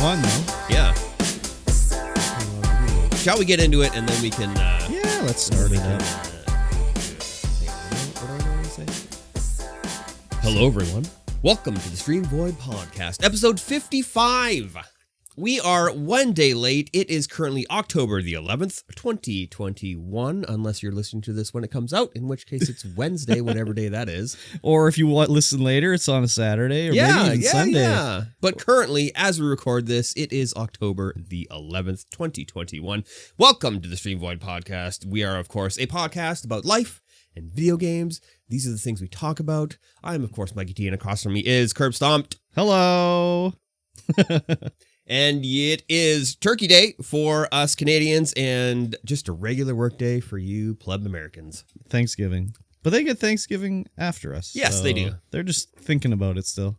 fun, though. Yeah. Shall we get into it and then we can... yeah, let's start it up. What do I want to say? Hello, everyone. Welcome to the Stream Void Podcast, episode 55. We are one day late. It is currently October the 11th, 2021, unless you're listening to this when it comes out, in which case it's Wednesday, whatever day that is. Or if you want to listen later, it's on a Saturday or maybe even Sunday. Yeah. But currently, as we record this, it is October the 11th, 2021. Welcome to the Stream Void Podcast. We are, of course, a podcast about life and video games. These are the things we talk about. I'm, of course, Mikey T, and across from me is Curb Stomped. Hello. And it is Turkey Day for us Canadians and just a regular work day for you pleb Americans. Thanksgiving. But they get Thanksgiving after us. Yes, so they do. They're just thinking about it still.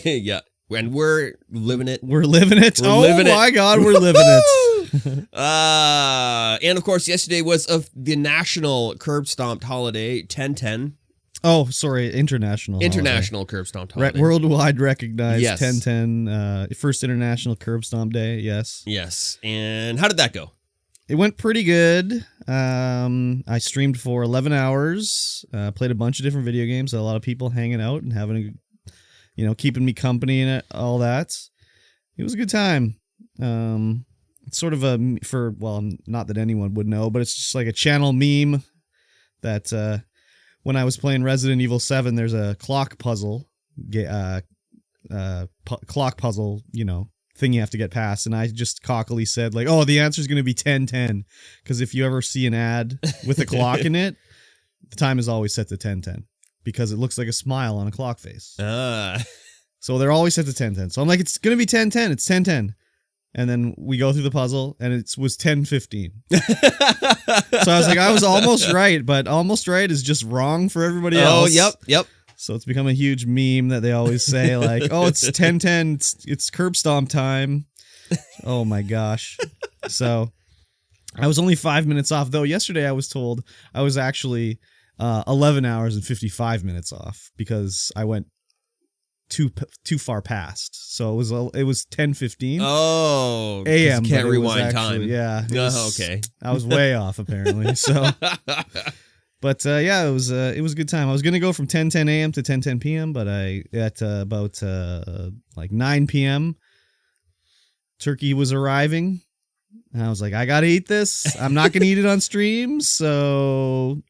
Yeah. And we're living it. We're living it. My God, we're living it. And of course, yesterday was of the national Curb Stomped holiday, 10/10. Oh, sorry, international Curb Stomped holiday. Worldwide recognized, yes. 10/10, first international Curb Stomp Day, yes. Yes, and how did that go? It went pretty good. I streamed for 11 hours, played a bunch of different video games, a lot of people hanging out and having, keeping me company and all that. It was a good time. It's sort of not that anyone would know, but it's just like a channel meme that... when I was playing Resident Evil 7, there's a clock puzzle, thing you have to get past. And I just cockily said, like, oh, the answer is going to be 10/10. Because if you ever see an ad with a clock in it, the time is always set to 10/10. Because it looks like a smile on a clock face. So they're always set to 10/10. So I'm like, it's going to be 10/10. It's 10/10. And then we go through the puzzle, and it was 10:15. So I was like, I was almost right, but almost right is just wrong for everybody else. Oh, yep. So it's become a huge meme that they always say, like, oh, it's 10:10, it's Curb Stomp time. Oh, my gosh. So I was only 5 minutes off, though. Yesterday I was told I was actually 11 hours and 55 minutes off because I went too far past. So it was 10:15. Oh, a.m. Can't rewind time. Yeah. Okay. I was way off apparently. So, but yeah, it was a good time. I was gonna go from 10:10 a.m. to 10:10 p.m., but at about 9 p.m. turkey was arriving, and I was like, I gotta eat this. I'm not gonna eat it on stream, so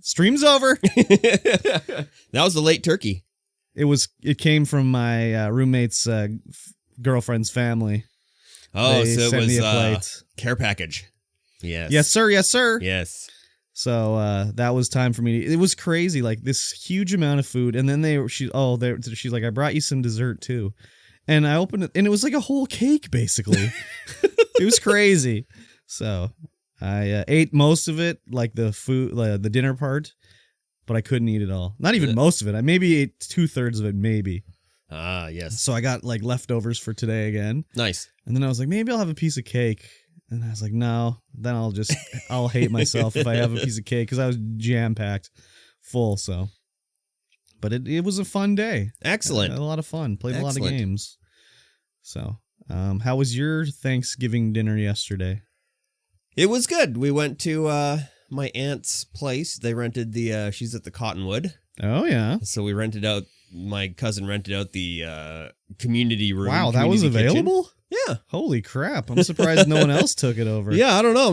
stream's over. That was a late turkey. It came from my roommate's girlfriend's family. Oh, they so it sent me was a plate. Care package. Yes. Yes, sir. Yes, sir. Yes. So that was time for me. It was crazy, like this huge amount of food, and then she's like, I brought you some dessert too, and I opened it, and it was like a whole cake basically. It was crazy. So I ate most of it, like the food, the dinner part. But I couldn't eat it all. Not even most of it. I maybe ate 2/3 of it, maybe. Ah, yes. So I got like leftovers for today again. Nice. And then I was like, maybe I'll have a piece of cake. And I was like, no. Then I'll hate myself if I have a piece of cake because I was jam-packed full. So, but it was a fun day. Excellent. I had a lot of fun. Played a lot of games. So, how was your Thanksgiving dinner yesterday? It was good. We went to my aunt's place. They rented she's at the Cottonwood. Oh, yeah. So my cousin rented out the community room. Wow, that was available? Kitchen. Yeah. Holy crap. I'm surprised no one else took it over. Yeah, I don't know.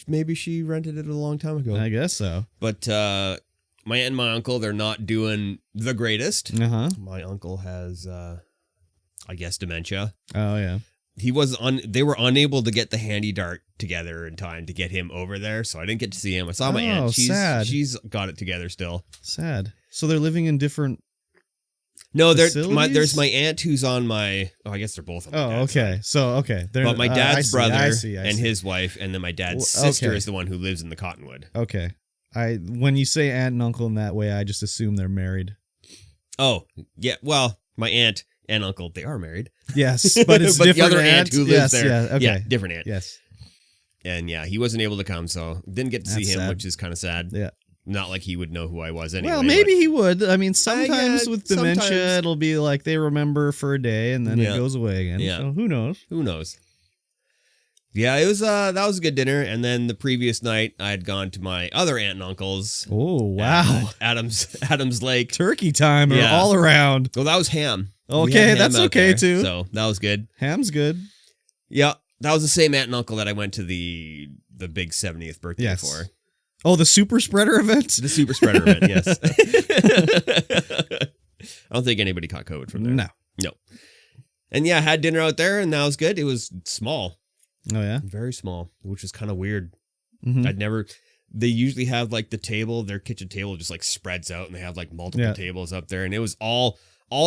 Maybe she rented it a long time ago. I guess so. But my aunt and my uncle, they're not doing the greatest. Uh-huh. My uncle has, I guess, dementia. Oh, yeah. They were unable to get the handy dart together in time to get him over there, so I didn't get to see him. I saw my aunt. Sad. She's got it together still. Sad. So they're living in different there's my aunt who's on my... Oh, I guess they're both on my dad's okay. side. So, okay. But my dad's brother I see. and his wife, and then my dad's sister is the one who lives in the Cottonwood. Okay. When you say aunt and uncle in that way, I just assume they're married. Oh, yeah. Well, my aunt and uncle, they are married. Yes, but it's different. The other aunt who lives there. Yeah, okay. Yeah, different aunt. Yes. And yeah, he wasn't able to come, so didn't get to see him, sad. which is kind of sad. Yeah. Not like he would know who I was anyway. Well, maybe he would. I mean, sometimes yeah, with dementia, sometimes. it'll be like they remember for a day and then it goes away again. Yeah. So who knows? Who knows? Yeah, it was that was a good dinner. And then the previous night, I had gone to my other aunt and uncle's. Oh, wow. Adams Lake. Turkey time Yeah. all around. Well, that was ham. We Okay, had ham that's out okay, there, too. So that was good. Ham's good. Yeah, that was the same aunt and uncle that I went to the big 70th birthday for. Oh, the super spreader event? The super spreader event, yes. I don't think anybody caught COVID from there. No. And yeah, had dinner out there, and that was good. It was small. Oh, yeah? Very small, which is kind of weird. Mm-hmm. They usually have like the table, their kitchen table just like spreads out, and they have like multiple tables up there, and it was all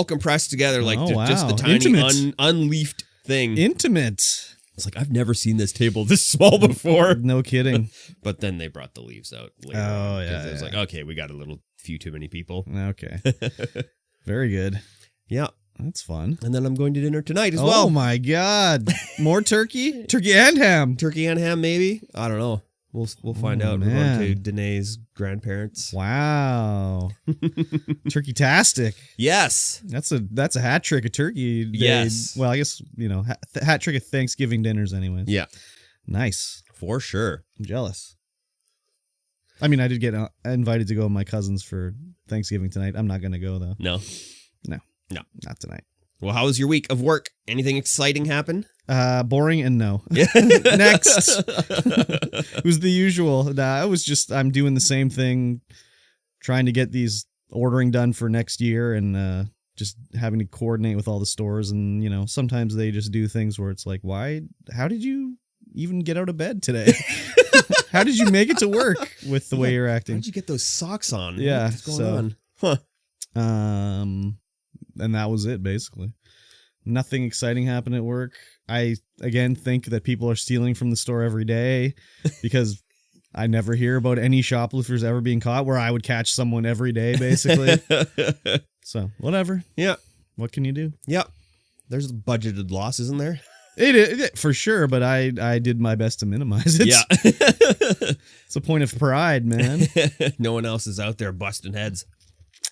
compressed together, like just the tiny unleafed thing. Intimate. It's like, I've never seen this table this small before. No kidding. But then they brought the leaves out later. Oh, yeah. It was like, okay, we got a few too many people. Okay. Very good. Yeah. That's fun. And then I'm going to dinner tonight as well. Oh, my God. More turkey? Turkey and ham. Turkey and ham, maybe? I don't know. We'll find out. Man. We're going to Danae's grandparents. Wow. Turkey-tastic. Yes. That's a hat trick of turkey. Yes. Well, I guess, hat trick of Thanksgiving dinners anyways. Yeah. Nice. For sure. I'm jealous. I mean, I did get invited to go with my cousins for Thanksgiving tonight. I'm not going to go, though. No. Not tonight. Well, how was your week of work? Anything exciting happen? Boring and no. Next. It was the usual. I'm doing the same thing, trying to get these ordering done for next year and just having to coordinate with all the stores. And, sometimes they just do things where it's like, how did you even get out of bed today? How did you make it to work with the way you're acting? How did you get those socks on? Yeah. What's going on? Huh. And that was it, basically. Nothing exciting happened at work. I, again, think that people are stealing from the store every day because I never hear about any shoplifters ever being caught, where I would catch someone every day, basically. So, whatever. Yeah. What can you do? Yeah. There's a budgeted loss, isn't there? It for sure, but I did my best to minimize it. Yeah. It's a point of pride, man. No one else is out there busting heads.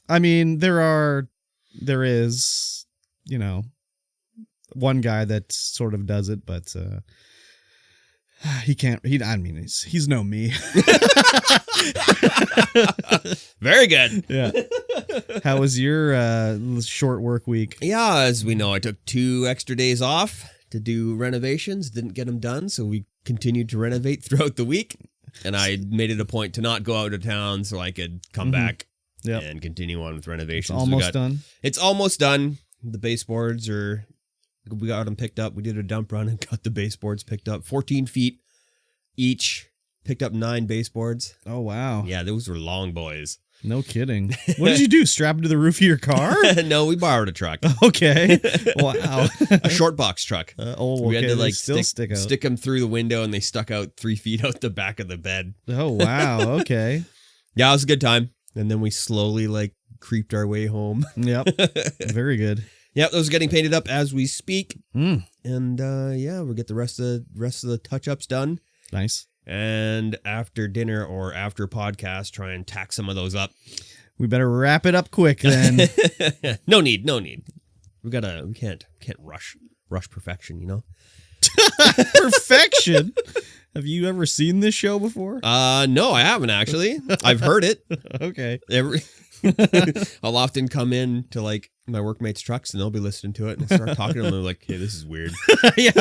I mean, there is, one guy that sort of does it, but he's no me. Very good. Yeah. How was your short work week? Yeah, as we know, I took 2 extra days off to do renovations. Didn't get them done, so we continued to renovate throughout the week. And I made it a point to not go out of town so I could come back and continue on with renovations. It's almost done. It's almost done. The baseboards we got them picked up. We did a dump run and got the baseboards picked up. 14 feet each. Picked up 9 baseboards. Oh, wow. Yeah, those were long boys. No kidding. What did you do? Strap them to the roof of your car? No, we borrowed a truck. Okay. Wow. A short box truck. We had to stick out. Stick them through the window, and they stuck out 3 feet out the back of the bed. Oh, wow. Okay. Yeah, it was a good time. And then we slowly creeped our way home. Yep. Very good. Yep, those are getting painted up as we speak. Mm. And we'll get the rest of the touch-ups done. Nice. And after dinner or after podcast, try and tack some of those up. We better wrap it up quick then. No need. We can't rush perfection, Perfection. Have you ever seen this show before? No, I haven't actually. I've heard it. Okay. I'll often come in to my workmates' trucks and they'll be listening to it and I start talking to them. They're like, "Hey, this is weird." Yeah,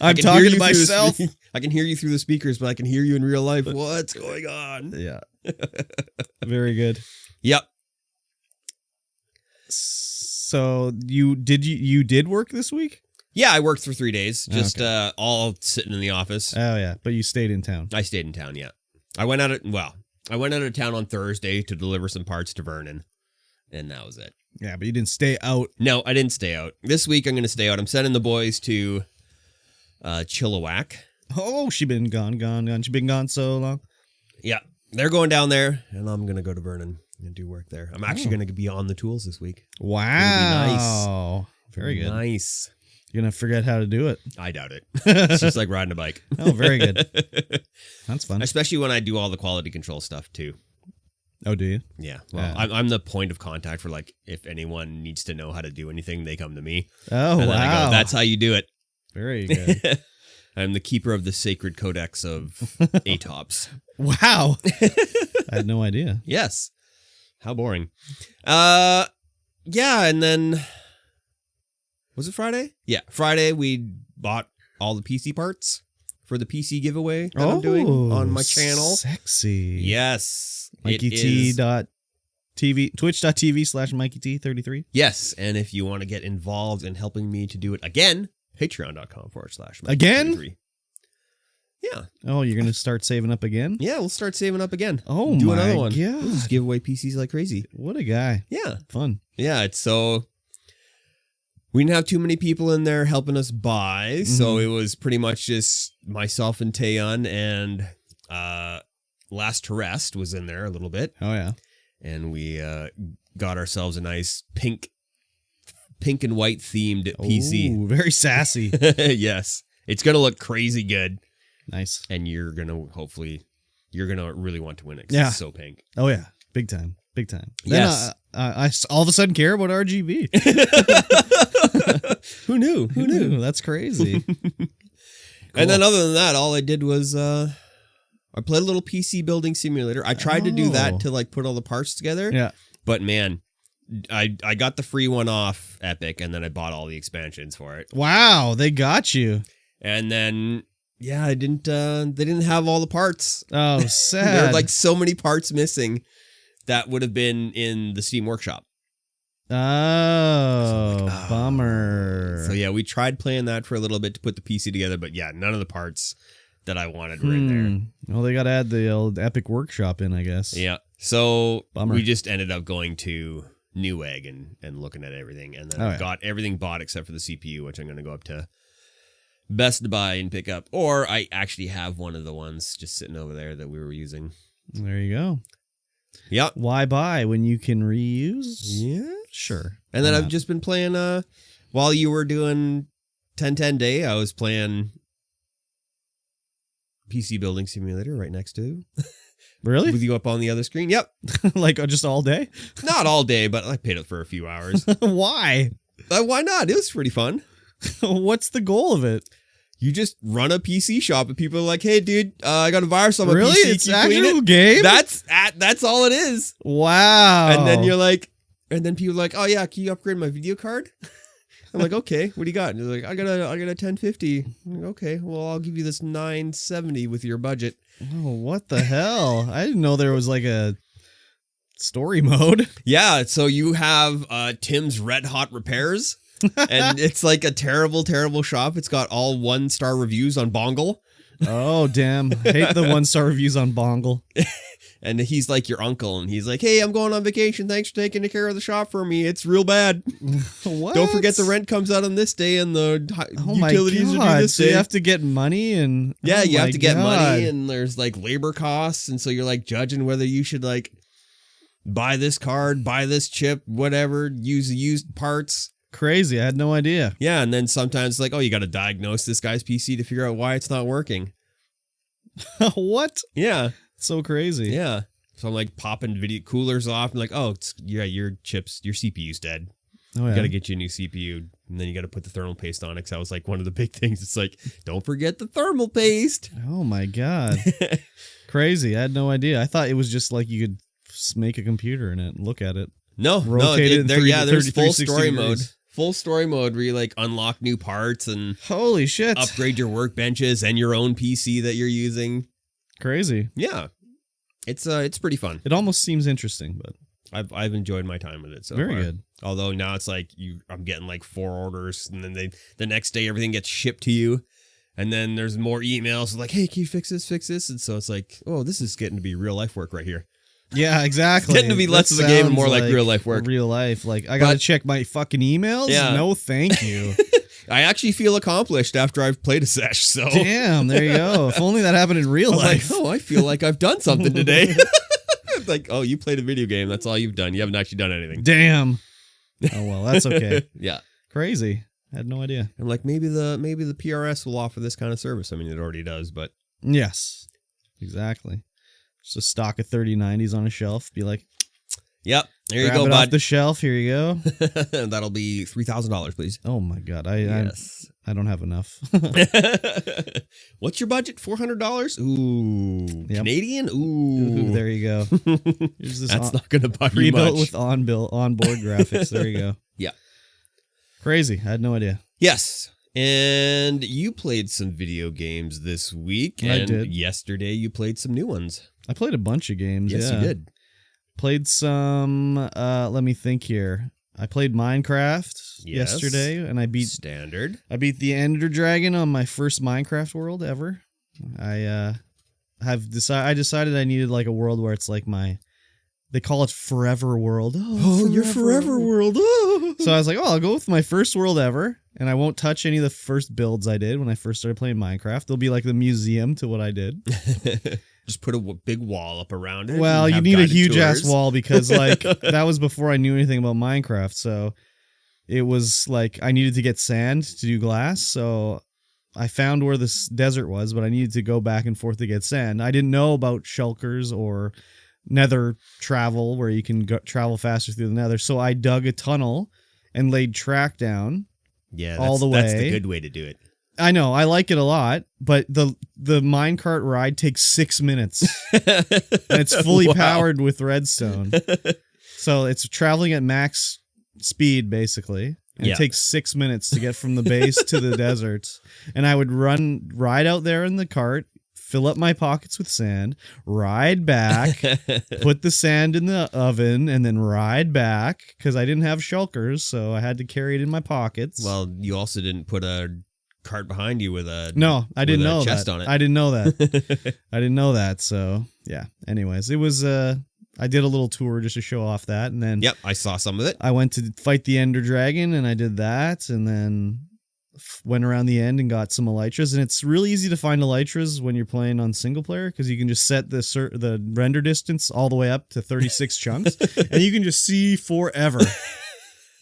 I'm talking to myself. I can hear you through the speakers, but I can hear you in real life. What's going on? Yeah. Very good. Yep. So you did work this week? Yeah, I worked for 3 days, just all sitting in the office. Oh yeah, but you stayed in town. I stayed in town. Yeah, I went out of town on Thursday to deliver some parts to Vernon, and that was it. Yeah, but you didn't stay out. No, I didn't stay out. This week I'm going to stay out. I'm sending the boys to Chilliwack. Oh, she been gone. She been gone so long. Yeah, they're going down there, and I'm going to go to Vernon and do work there. I'm actually going to be on the tools this week. Wow. Nice. Very good. Nice. You're going to forget how to do it. I doubt it. It's just like riding a bike. Oh, very good. That's fun. Especially when I do all the quality control stuff, too. Oh, do you? Yeah. Well, I'm the point of contact for like if anyone needs to know how to do anything, they come to me. Oh, And then wow. I go, that's how you do it. Very good. I'm the keeper of the sacred codex of ATOPS. Wow. I had no idea. Yes. How boring. Yeah, and then was it Friday? Yeah, Friday we bought all the PC parts for the PC giveaway that I'm doing on my channel. Sexy. Yes. MikeyT.TV, twitch.tv/MikeyT33. Yes, and if you want to get involved in helping me to do it again, patreon.com/MikeyT33. Again? Yeah. Oh, you're going to start saving up again? Yeah, we'll start saving up again. Oh, do my another one. God. We'll just give away PCs like crazy. What a guy. Yeah. Fun. Yeah, it's so... We didn't have too many people in there helping us buy, so it was pretty much just myself and Taeyeon, and Last to Rest was in there a little bit. Oh, yeah. And we got ourselves a nice pink and white themed PC. Ooh, very sassy. Yes. It's going to look crazy good. Nice. And you're going to really want to win it 'cause Yeah. it's so pink. Oh, yeah. Big time. Big time. Yes. Then, I all of a sudden care about RGB. Who knew? Who knew? That's crazy. And then other than that, all I did was I played a little PC building simulator. I tried to do that to like put all the parts together. Yeah. But man, I got the free one off Epic, and then I bought all the expansions for it. Wow, they got you. And then they didn't have all the parts. Oh, sad. There were like so many parts missing that would have been in the Steam Workshop. Oh, bummer. So yeah, we tried playing that for a little bit to put the PC together, but yeah, none of the parts that I wanted were in there. Well, they got to add the old Epic Workshop in, I guess. Yeah. So Bummer. we just ended up going to Newegg and looking at everything, and then I got everything bought except for the CPU, which I'm going to go up to Best Buy and pick up. Or I actually have one of the ones just sitting over there that we were using. There you go. Yep. Why buy when you can reuse? Yeah. Sure. And then I've just been playing, while you were doing 1010 Day, I was playing PC Building Simulator right next to. Really? With you up on the other screen. Yep. Like just all day? Not all day, but I paid it for a few hours. Why? Why not? It was pretty fun. What's the goal of it? You just run a PC shop and people are like, hey, dude, I got a virus on my really? PC. It's an actual game? That's all it is. Wow. And then you're like, and then people are like, oh yeah, can you upgrade my video card? I'm like, okay, what do you got? And they're like, I got a 1050. I'm like, okay, well, I'll give you this 970 with your budget. Oh, what the hell? I didn't know there was like a story mode. Yeah, so you have Tim's Red Hot Repairs. And it's like a terrible, terrible shop. It's got all 1-star reviews on Bongle. Oh, damn. I hate the 1-star reviews on Bongle. And he's like your uncle, and he's like, hey, I'm going on vacation. Thanks for taking care of the shop for me. It's real bad. What? Don't forget the rent comes out on this day, and the utilities are due this so day. you have to get money and... Yeah, you have to get God. money, and there's like labor costs, and so you're like judging whether you should like buy this card, buy this chip, whatever, use the used parts. Crazy. I had no idea. Yeah, and then sometimes it's like, oh, you got to diagnose this guy's PC to figure out why it's not working. What? Yeah. So crazy. Yeah. So I'm like popping video coolers off. I'm like, oh, your CPU's dead. Oh, yeah. You got to get you a new CPU. And then you got to put the thermal paste on it. Because that was like one of the big things. It's like, don't forget the thermal paste. Oh, my God. Crazy. I had no idea. I thought it was just like you could make a computer in it and look at it. No, Rotate it there's full 360 story degrees. mode. Full story mode where you like unlock new parts and Holy shit. upgrade your workbenches and your own PC that you're using. Crazy. Yeah. It's pretty fun. It almost seems interesting, but I've enjoyed my time with it so very far. good. Although now it's like I'm getting like 4 orders, and then the next day everything gets shipped to you, and then there's more emails like, hey, can you fix this? And so it's like, oh, this is getting to be real life work right here. Yeah, exactly. It's getting to be less of a game and more like real life work. Real life. Like, I got to check my fucking emails? Yeah. No, thank you. I actually feel accomplished after I've played a sesh. So damn, there you go. If only that happened in real life. Like, oh, I feel like I've done something today. Like, oh, you played a video game. That's all you've done. You haven't actually done anything. Damn. Oh well, that's okay. Yeah. Crazy. I had no idea. I'm like, maybe the PRS will offer this kind of service. I mean, it already does, but yes, exactly. Just a stock of 3090s on a shelf. Be like, Yep. There you grab go, it bud. off the shelf. Here you go. That'll be $3,000, please. Oh my God. Yes. I don't have enough. What's your budget? $400? Ooh. Yep. Canadian? Ooh. There you go. Here's this That's not going to buy you pre-built much. with onboard graphics. There you go. Yeah. Crazy. I had no idea. Yes. And you played some video games this week. I And did. yesterday you played some new ones. I played a bunch of games. Yes, yeah. you did. Played some, let me think here. I played Minecraft Yes. yesterday, and I beat Standard. the Ender Dragon on my first Minecraft world ever. I decided I needed like a world where it's like they call it Forever World. Your Forever World. Oh. So I was like, I'll go with my first world ever, and I won't touch any of the first builds I did when I first started playing Minecraft. They'll be like the museum to what I did. Just put a big wall up around it. Well, and you have need a guided huge ass tours. wall because like that was before I knew anything about Minecraft. So it was like I needed to get sand to do glass. So I found where this desert was, but I needed to go back and forth to get sand. I didn't know about shulkers or nether travel where you can travel faster through the nether. So I dug a tunnel and laid track down. Yeah, all the That's way. the good way to do it. I know, I like it a lot, but the minecart ride takes 6 minutes. And it's fully Wow. powered with redstone. So it's traveling at max speed, basically. And Yeah. it takes 6 minutes to get from the base to the desert. And I would ride out there in the cart, fill up my pockets with sand, ride back, put the sand in the oven, and then ride back because I didn't have shulkers, so I had to carry it in my pockets. Well, you also didn't put a cart behind you with a No, I didn't with a know chest that. on it. I didn't know that. I didn't know that. So yeah. Anyways, it was I did a little tour just to show off that, and then Yep, I saw some of it. I went to fight the Ender Dragon, and I did that, and then went around the end and got some elytras. And it's really easy to find elytras when you're playing on single player because you can just set the render distance all the way up to 36 chunks, and you can just see forever.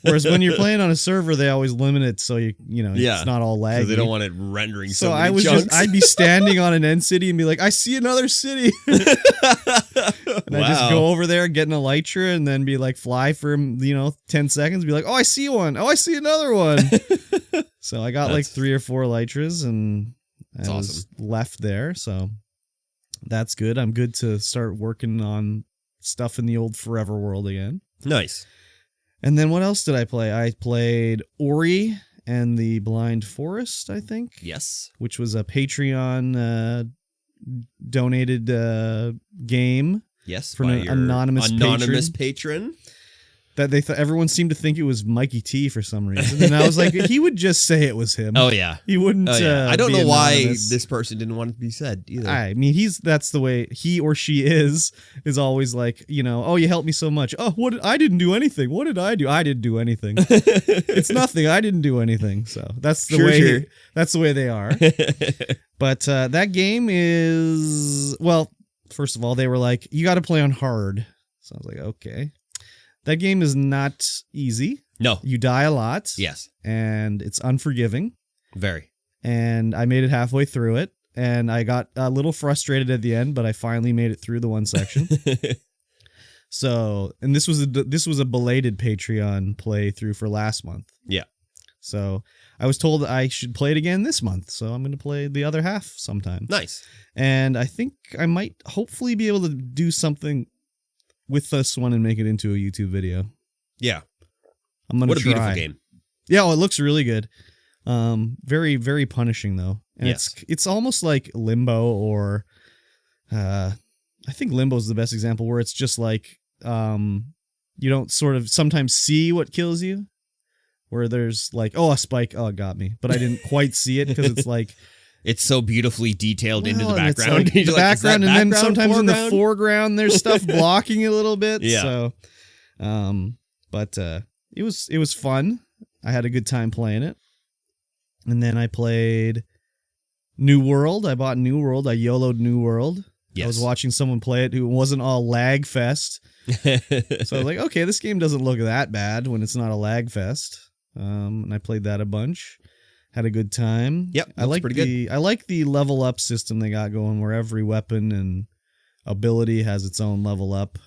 Whereas when you're playing on a server, they always limit it so it's not all laggy. So they don't want it rendering So so I many was chunks. I'd be standing on an end city and be like, I see another city. And I just go over there, get an elytra, and then be like, fly for 10 seconds, be like, oh, I see one. Oh, I see another one. So I got like 3 or 4 elytras, and I was left there. So that's good. I'm good to start working on stuff in the old Forever World again. Nice. And then what else did I play? I played Ori and the Blind Forest, I think. Yes. Which was a Patreon donated game. Yes. From an anonymous patron. That everyone seemed to think it was Mikey T for some reason. And I was like, he would just say it was him. Oh, yeah. He wouldn't. Oh, yeah. I don't be know why anonymous. this person didn't want it to be said either. I mean, that's the way he or she is always like, oh, you helped me so much. Oh, I didn't do anything. What did I do? I didn't do anything. It's nothing. I didn't do anything. So that's the way. That's the way they are. But that game is, well, first of all, they were like, you got to play on hard. So I was like, okay. That game is not easy. No. You die a lot. Yes. And it's unforgiving. Very. And I made it halfway through it. And I got a little frustrated at the end, but I finally made it through the one section. So, and this was a belated Patreon playthrough for last month. Yeah. So I was told I should play it again this month. So I'm going to play the other half sometime. Nice. And I think I might hopefully be able to do something with this one and make it into a YouTube video. Yeah. I'm going to try. What a beautiful game. Yeah, well, it looks really good. Very, very punishing though. And yes. It's almost like Limbo, or I think Limbo is the best example, where it's just like you don't sort of sometimes see what kills you. Where there's like, oh, a spike, oh, it got me. But I didn't quite see it because it's like it's so beautifully detailed into the background. Like the background, and then sometimes in the foreground there's stuff blocking a little bit. Yeah. So, but it was fun. I had a good time playing it. And then I played New World. I bought New World. I YOLO'd New World. Yes. I was watching someone play it who wasn't all lag fest. So I was like, okay, this game doesn't look that bad when it's not a lag fest. And I played that a bunch. Had a good time. Yep, I like the level up system they got going, where every weapon and ability has its own level up.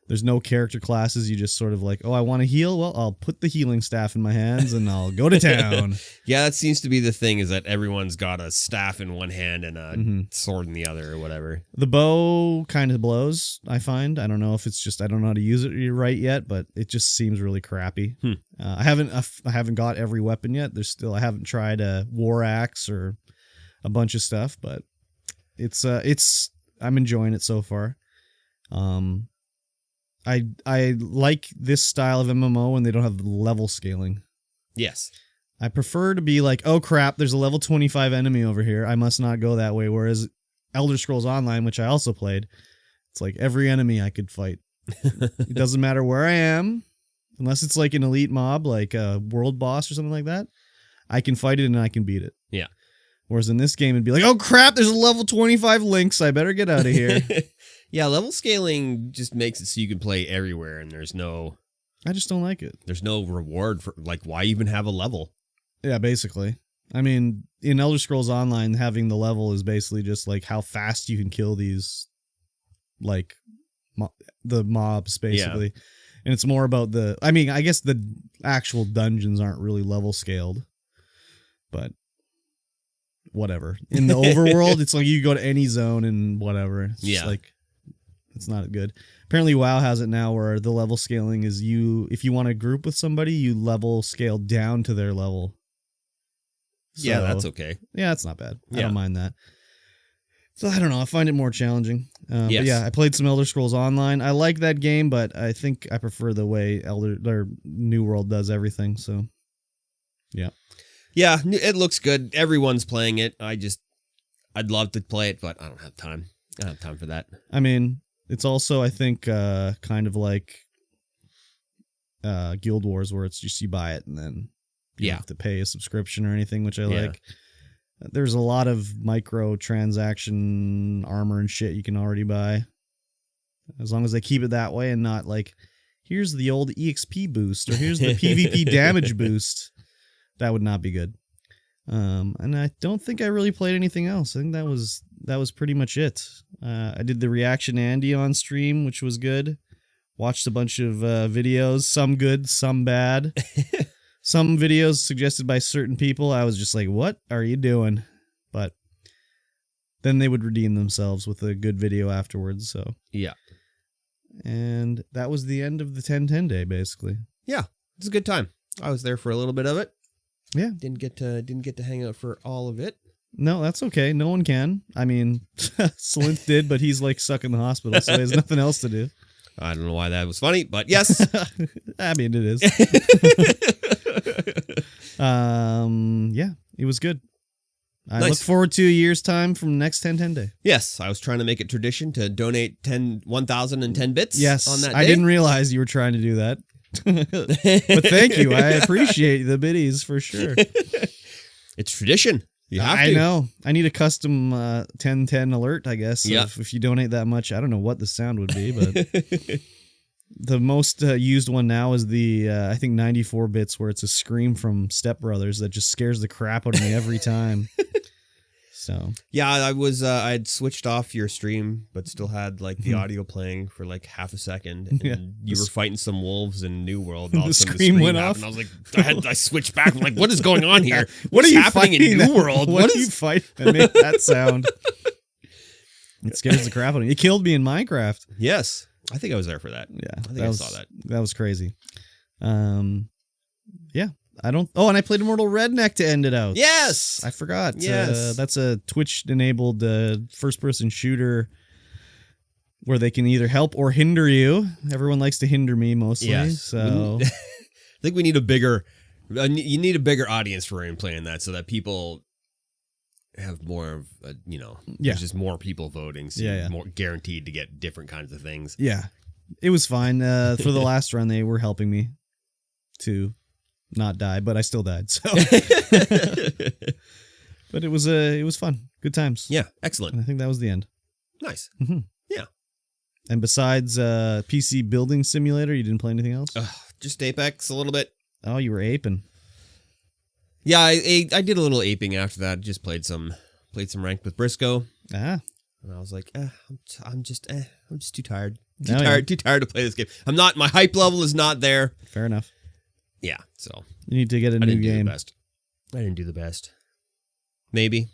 There's no character classes. You just sort of like, oh, I want to heal. Well, I'll put the healing staff in my hands and I'll go to town. Yeah, that seems to be the thing, is that everyone's got a staff in one hand and a sword in the other or whatever. The bow kind of blows, I find. I don't know if it's just I don't know how to use it right yet, but it just seems really crappy. I haven't got every weapon yet. I haven't tried a war axe or a bunch of stuff, but I'm enjoying it so far. I like this style of MMO when they don't have the level scaling. Yes. I prefer to be like, oh crap, there's a level 25 enemy over here. I must not go that way. Whereas Elder Scrolls Online, which I also played, it's like every enemy I could fight. It doesn't matter where I am, unless it's like an elite mob, like a world boss or something like that. I can fight it and I can beat it. Yeah. Whereas in this game, it'd be like, oh crap, there's a level 25 Lynx. I better get out of here. Yeah, level scaling just makes it so you can play everywhere, and I just don't like it. There's no reward for, like, why even have a level? Yeah, basically. I mean, in Elder Scrolls Online, having the level is basically just like how fast you can kill these, like, the mobs, basically. Yeah. And it's more about I guess the actual dungeons aren't really level scaled, but whatever. In the overworld, it's like you go to any zone and whatever. It's just like, it's not good. Apparently WoW has it now where the level scaling is if you want to group with somebody, you level scale down to their level. So, yeah, that's okay. Yeah, it's not bad. I don't mind that. So I don't know. I find it more challenging. But yeah, I played some Elder Scrolls Online. I like that game, but I think I prefer the way New World does everything. So yeah. Yeah, it looks good. Everyone's playing it. I'd love to play it, but I don't have time. I don't have time for that. I mean, it's also, I think, kind of like Guild Wars, where it's just you buy it and then you don't have to pay a subscription or anything, which I like. There's a lot of microtransaction armor and shit you can already buy. As long as they keep it that way and not like, here's the old EXP boost or here's the PvP damage boost. That would not be good. And I don't think I really played anything else. I think that was pretty much it. I did the Reaction Andy on stream, which was good. Watched a bunch of videos, some good, some bad. Some videos suggested by certain people, I was just like, what are you doing? But then they would redeem themselves with a good video afterwards. So yeah. And that was the end of the 10-10 day, basically. Yeah, it's a good time. I was there for a little bit of it. Yeah. Didn't get to hang out for all of it. No, that's okay. No one can. I mean, Slinth did, but he's like stuck in the hospital, so he has nothing else to do. I don't know why that was funny, but yes. I mean, it is. Yeah, it was good. I look forward to a year's time from next 10-10 day. Yes, I was trying to make it tradition to donate 1,010 bits on that day. I didn't realize you were trying to do that. But thank you. I appreciate the biddies for sure. It's tradition. You have to. I know. I need a custom 10-10 alert, I guess. Yeah. If you donate that much, I don't know what the sound would be, but the most used one now is the, I think 94 bits, where it's a scream from Step Brothers that just scares the crap out of me every time. So yeah, I'd switched off your stream, but still had like the audio playing for like half a second, and you were fighting some wolves in New World. And all the scream went off. And I was like, I switched back. I'm like, what is going on here? What is happening in New World? What are you fighting that made that sound? It scares the crap out of me. It killed me in Minecraft. Yes, I think I was there for that. Yeah, I think I saw that. That was crazy. Yeah. And I played Immortal Redneck to end it out. Yes! I forgot. Yes. That's a Twitch-enabled first-person shooter where they can either help or hinder you. Everyone likes to hinder me, mostly. Yes. So I think we need a bigger audience for playing that, so that people have more of, there's just more people voting, so more guaranteed to get different kinds of things. Yeah. It was fine. For the last run, they were helping me to not die, but I still died. So, but it was fun, good times. Yeah, excellent. And I think that was the end. Nice. Mm-hmm. Yeah. And besides PC Building Simulator, you didn't play anything else? Just Apex a little bit. Oh, you were aping. Yeah, I did a little aping after that. Just played some ranked with Briscoe. Ah. And I was like, I'm just too tired. Yeah. Too tired to play this game. My hype level is not there. Fair enough. Yeah, so You need to get a I new didn't do game. the best. I didn't do the best. Maybe.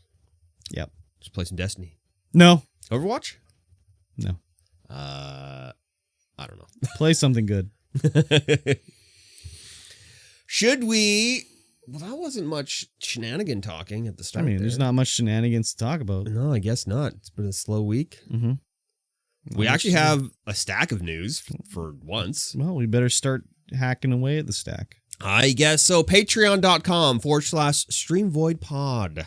Yep. Just play some Destiny. No. Overwatch? No. I don't know. Play something good. Should we? Well, that wasn't much shenanigan talking at the start. There's not much shenanigans to talk about. No, I guess not. It's been a slow week. Mm-hmm. We actually have a stack of news for once. Well, we better start hacking away at the stack. I guess so. Patreon.com/StreamVoidPod.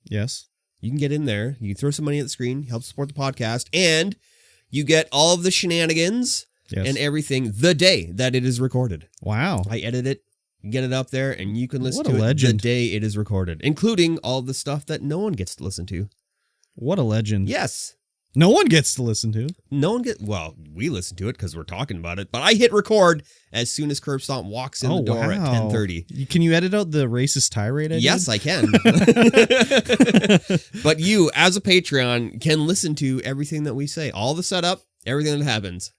Yes. You can get in there. You can throw some money at the screen, help support the podcast, and you get all of the shenanigans and everything the day that it is recorded. Wow. I edit it, get it up there, and you can listen What to a it legend. the day it is recorded, including all the stuff that no one gets to listen to. What a legend. Yes. No one gets to listen to. Well, we listen to it because we're talking about it, but I hit record as soon as Curb Stomp walks in the door at 10:30. Can you edit out the racist tirade I Yes, did? I can. But you, as a Patreon, can listen to everything that we say, all the setup, everything that happens.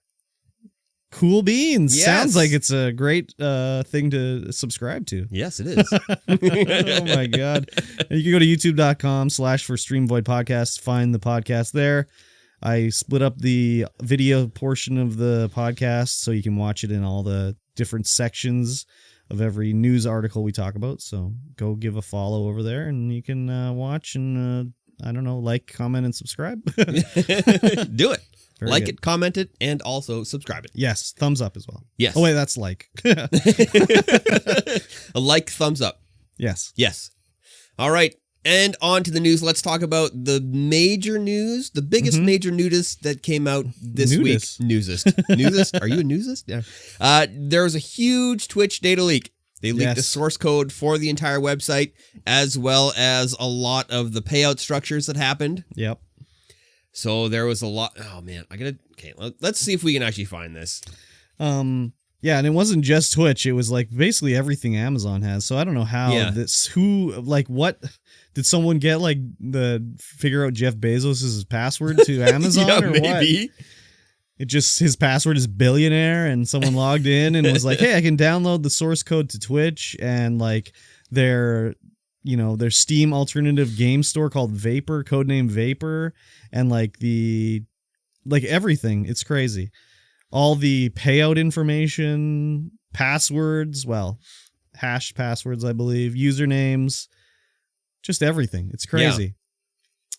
Cool beans. Yes. Sounds like it's a great thing to subscribe to. Yes, it is. Oh my God. You can go to youtube.com/for streamvoid podcast, find the podcast there. I split up the video portion of the podcast so you can watch it in all the different sections of every news article we talk about. So go give a follow over there and you can watch and, like, comment, and subscribe. Do it. Very like good. it, comment it, and also subscribe it. Yes. Thumbs up as well. Yes. Oh, wait, that's like. A like, thumbs up. Yes. Yes. All right. And on to the news. Let's talk about the major news, the biggest major nudist that came out this week. Newsist. Newsist? Are you a newsist? Yeah. There was a huge Twitch data leak. They leaked the source code for the entire website, as well as a lot of the payout structures that happened. Yep. So there was a lot. Oh, man. Let's see if we can actually find this. Yeah, and it wasn't just Twitch. It was like basically everything Amazon has. So I don't know how what did someone get figure out Jeff Bezos' password to Amazon Yeah, or maybe. what? It just, his password is billionaire, and someone logged in and was like, hey, I can download the source code to Twitch and their Steam alternative game store called Vapor, codename Vapor, and everything. It's crazy. All the payout information, passwords, hashed passwords, I believe, usernames, just everything. It's crazy.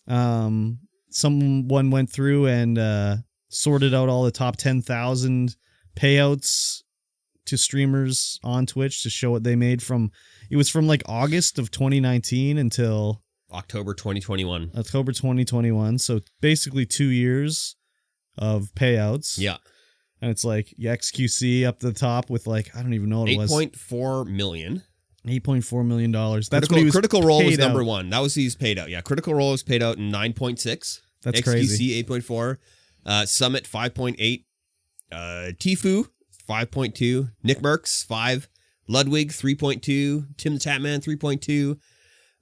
Yeah. Someone went through and sorted out all the top 10,000 payouts to streamers on Twitch to show what they made from August of 2019 until October 2021. October 2021. So basically 2 years of payouts. Yeah. And it's XQC up the top with I don't even know what it was. $8.4 million. $8.4 million. That's what he was Critical Role was paid number out. one. That was who's paid out. Yeah. Critical Role was paid out in 9.6. That's XQC, crazy. 8.4. Summit 5.8. Tfue 5.2. Nick Merckx 5. Ludwig 3.2. Tim the Tatman 3.2.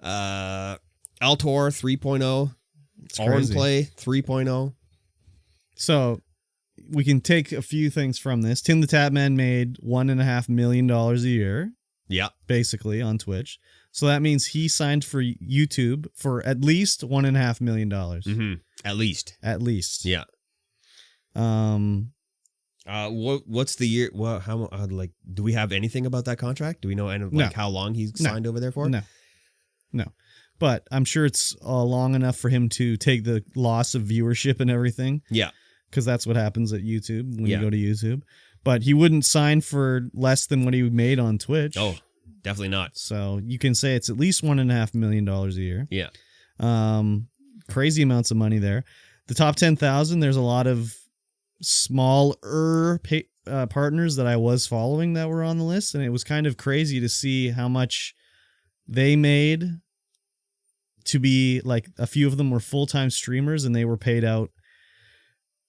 Altor 3.0. Orenplay 3.0. So we can take a few things from this. Tim the Tatman made $1.5 million a year. Yeah. Basically on Twitch. So that means he signed for YouTube for at least $1.5 million. Mm-hmm. At least. Yeah. What's the year? Well, how do we have anything about that contract? Do we know how long he's signed over there for? No. But I'm sure it's long enough for him to take the loss of viewership and everything. Yeah. Because that's what happens at YouTube when you go to YouTube. But he wouldn't sign for less than what he made on Twitch. Oh, definitely not. So you can say it's at least $1.5 million a year. Yeah. Crazy amounts of money there. The top 10,000, there's a lot of smaller partners that I was following that were on the list. And it was kind of crazy to see how much they made to be a few of them were full-time streamers and they were paid out.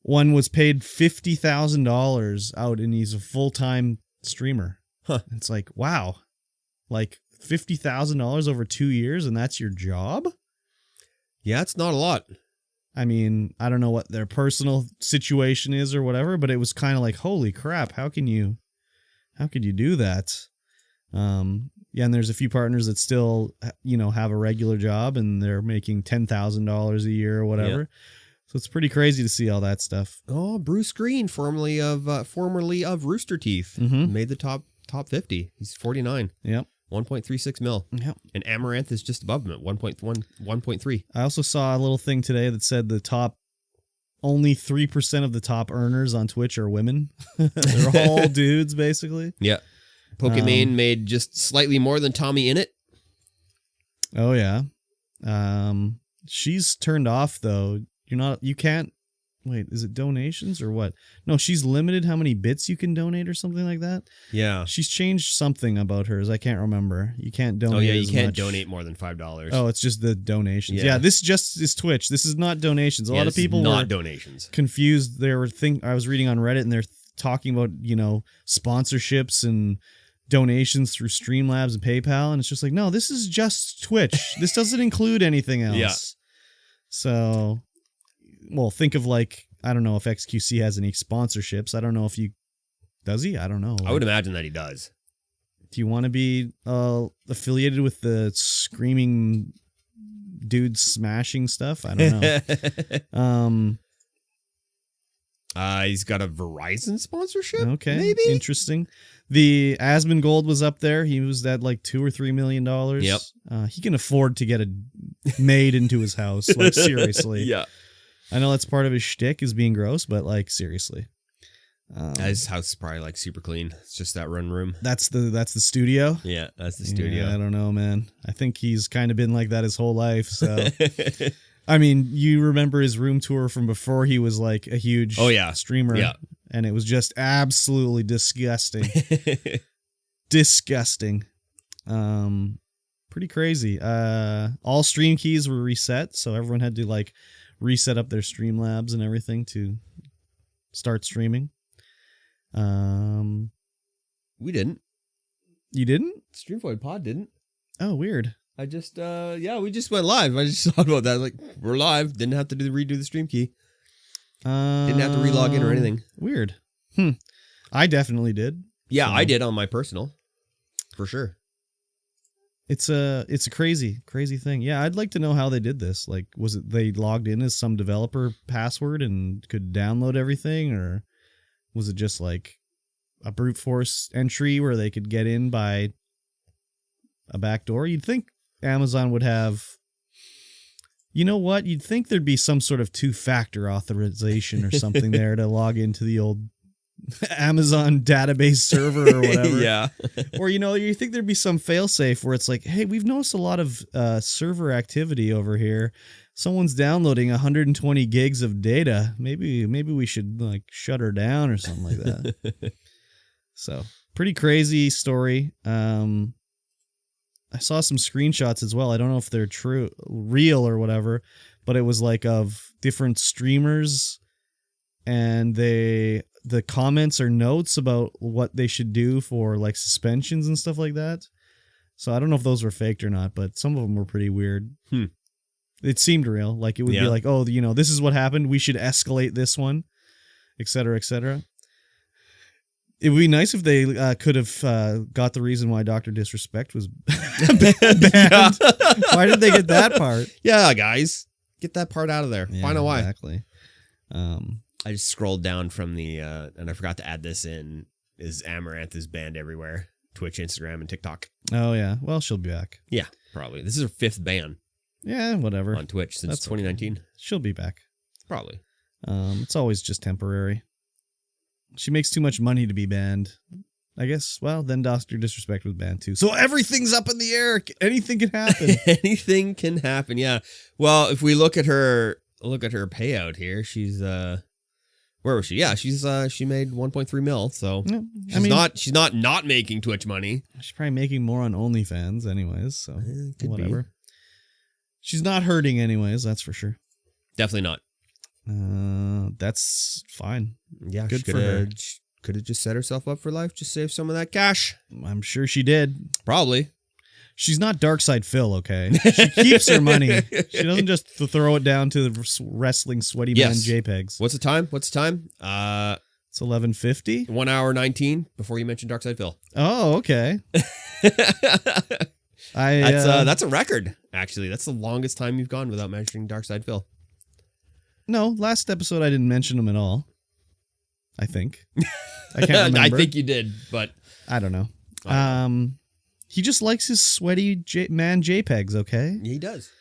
One was paid $50,000 out and he's a full-time streamer. Huh. It's wow. $50,000 over 2 years and that's your job? Yeah, it's not a lot. I mean, I don't know what their personal situation is or whatever, but it was kind of like, holy crap, how could you do that? Yeah, and there's a few partners that still, have a regular job and they're making $10,000 a year or whatever. Yep. So it's pretty crazy to see all that stuff. Oh, Bruce Green, formerly of Rooster Teeth, made the top 50. He's 49. Yep. 1.36 mil. Yep. And Amaranth is just above him at 1.3. I also saw a little thing today that said only 3% of the top earners on Twitch are women. They're all dudes, basically. Yeah. Pokemon made just slightly more than Tommy Innit. Oh, yeah. She's turned off, though. You can't, wait, is it donations or what? No, she's limited how many bits you can donate or something like that. Yeah. She's changed something about hers. I can't remember. You can't donate. Oh, yeah, you as can't much. donate more than $5. Oh, it's just the donations. Yeah, this just is Twitch. This is not donations. A lot of people not were donations. Confused. I was reading on Reddit and they're talking about, sponsorships and donations through Streamlabs and PayPal. And it's just like, no, this is just Twitch. This doesn't include anything else. Yeah. So, well, think of I don't know if XQC has any sponsorships. I don't know if does he? I don't know. I would imagine that he does. Do you want to be affiliated with the screaming dude smashing stuff? I don't know. He's got a Verizon sponsorship. Okay, maybe interesting. The Asmongold was up there. He was at $2 or $3 million. Yep. He can afford to get a maid into his house. Seriously. Yeah. I know that's part of his shtick is being gross, but seriously. His house is probably super clean. It's just that run room. That's the studio. Yeah, that's the studio. Yeah, I don't know, man. I think he's kind of been like that his whole life. So, I mean, you remember his room tour from before he was a huge streamer. Yeah. And it was just absolutely disgusting. Disgusting. Pretty crazy. All stream keys were reset, so everyone had to reset up their Streamlabs and everything to start streaming. We didn't. You didn't? Stream Void Pod didn't. Oh, weird. I just we just went live. I just thought about that. We're live. Didn't have to redo the stream key. Didn't have to relog in or anything. Weird. I definitely did. Yeah, I did on my personal. For sure. It's a crazy thing. Yeah, I'd like to know how they did this. Was it they logged in as some developer password and could download everything, or was it just a brute force entry where they could get in by a back door? You'd think Amazon would have. You know what? You'd think there'd be some sort of two-factor authorization or something there to log into the old Amazon database server or whatever. Yeah. Or, you think there'd be some fail-safe where it's hey, we've noticed a lot of server activity over here. Someone's downloading 120 gigs of data. Maybe we should shut her down or something like that. So, pretty crazy story. I saw some screenshots as well. I don't know if they're real or whatever, but it was of different streamers and the comments or notes about what they should do for suspensions and stuff like that. So I don't know if those were faked or not, but some of them were pretty weird. It seemed real. It would be oh, this is what happened. We should escalate this one, et cetera, et cetera. It would be nice if they could have got the reason why Dr. Disrespect was banned. Yeah. Why did they get that part? Yeah, guys. Get that part out of there. Yeah, Find out why. Exactly. I just scrolled down from the, and I forgot to add this in, is Amaranth is banned everywhere. Twitch, Instagram, and TikTok. Oh, yeah. Well, she'll be back. Yeah, probably. This is her 5th ban. Yeah, whatever. On Twitch since That's 2019. Okay. She'll be back. Probably. It's always just temporary. She makes too much money to be banned. I guess, well, then Dr. Disrespect was banned too. So everything's up in the air. Anything can happen. Anything can happen, yeah. Well, if we look at her payout here, she's where was she? Yeah, she made 1.3 mil, so yeah, she's not making Twitch money. She's probably making more on OnlyFans anyways, so whatever. Be. She's not hurting anyways, that's for sure. Definitely not. That's fine. Yeah, good for her. Could have just set herself up for life, just save some of that cash. I'm sure she did. Probably. She's not Darkside Phil, okay? She keeps her money. She doesn't just throw it down to the wrestling sweaty man JPEGs. What's the time? It's It's 11:50. 1 hour 19 before you mentioned Darkside Phil. Oh, okay. That's a record, actually. That's the longest time you've gone without mentioning Darkside Phil. No, last episode I didn't mention him at all. I think. I can't remember. I think you did, but I don't know. He just likes his sweaty man JPEGs, okay? He does.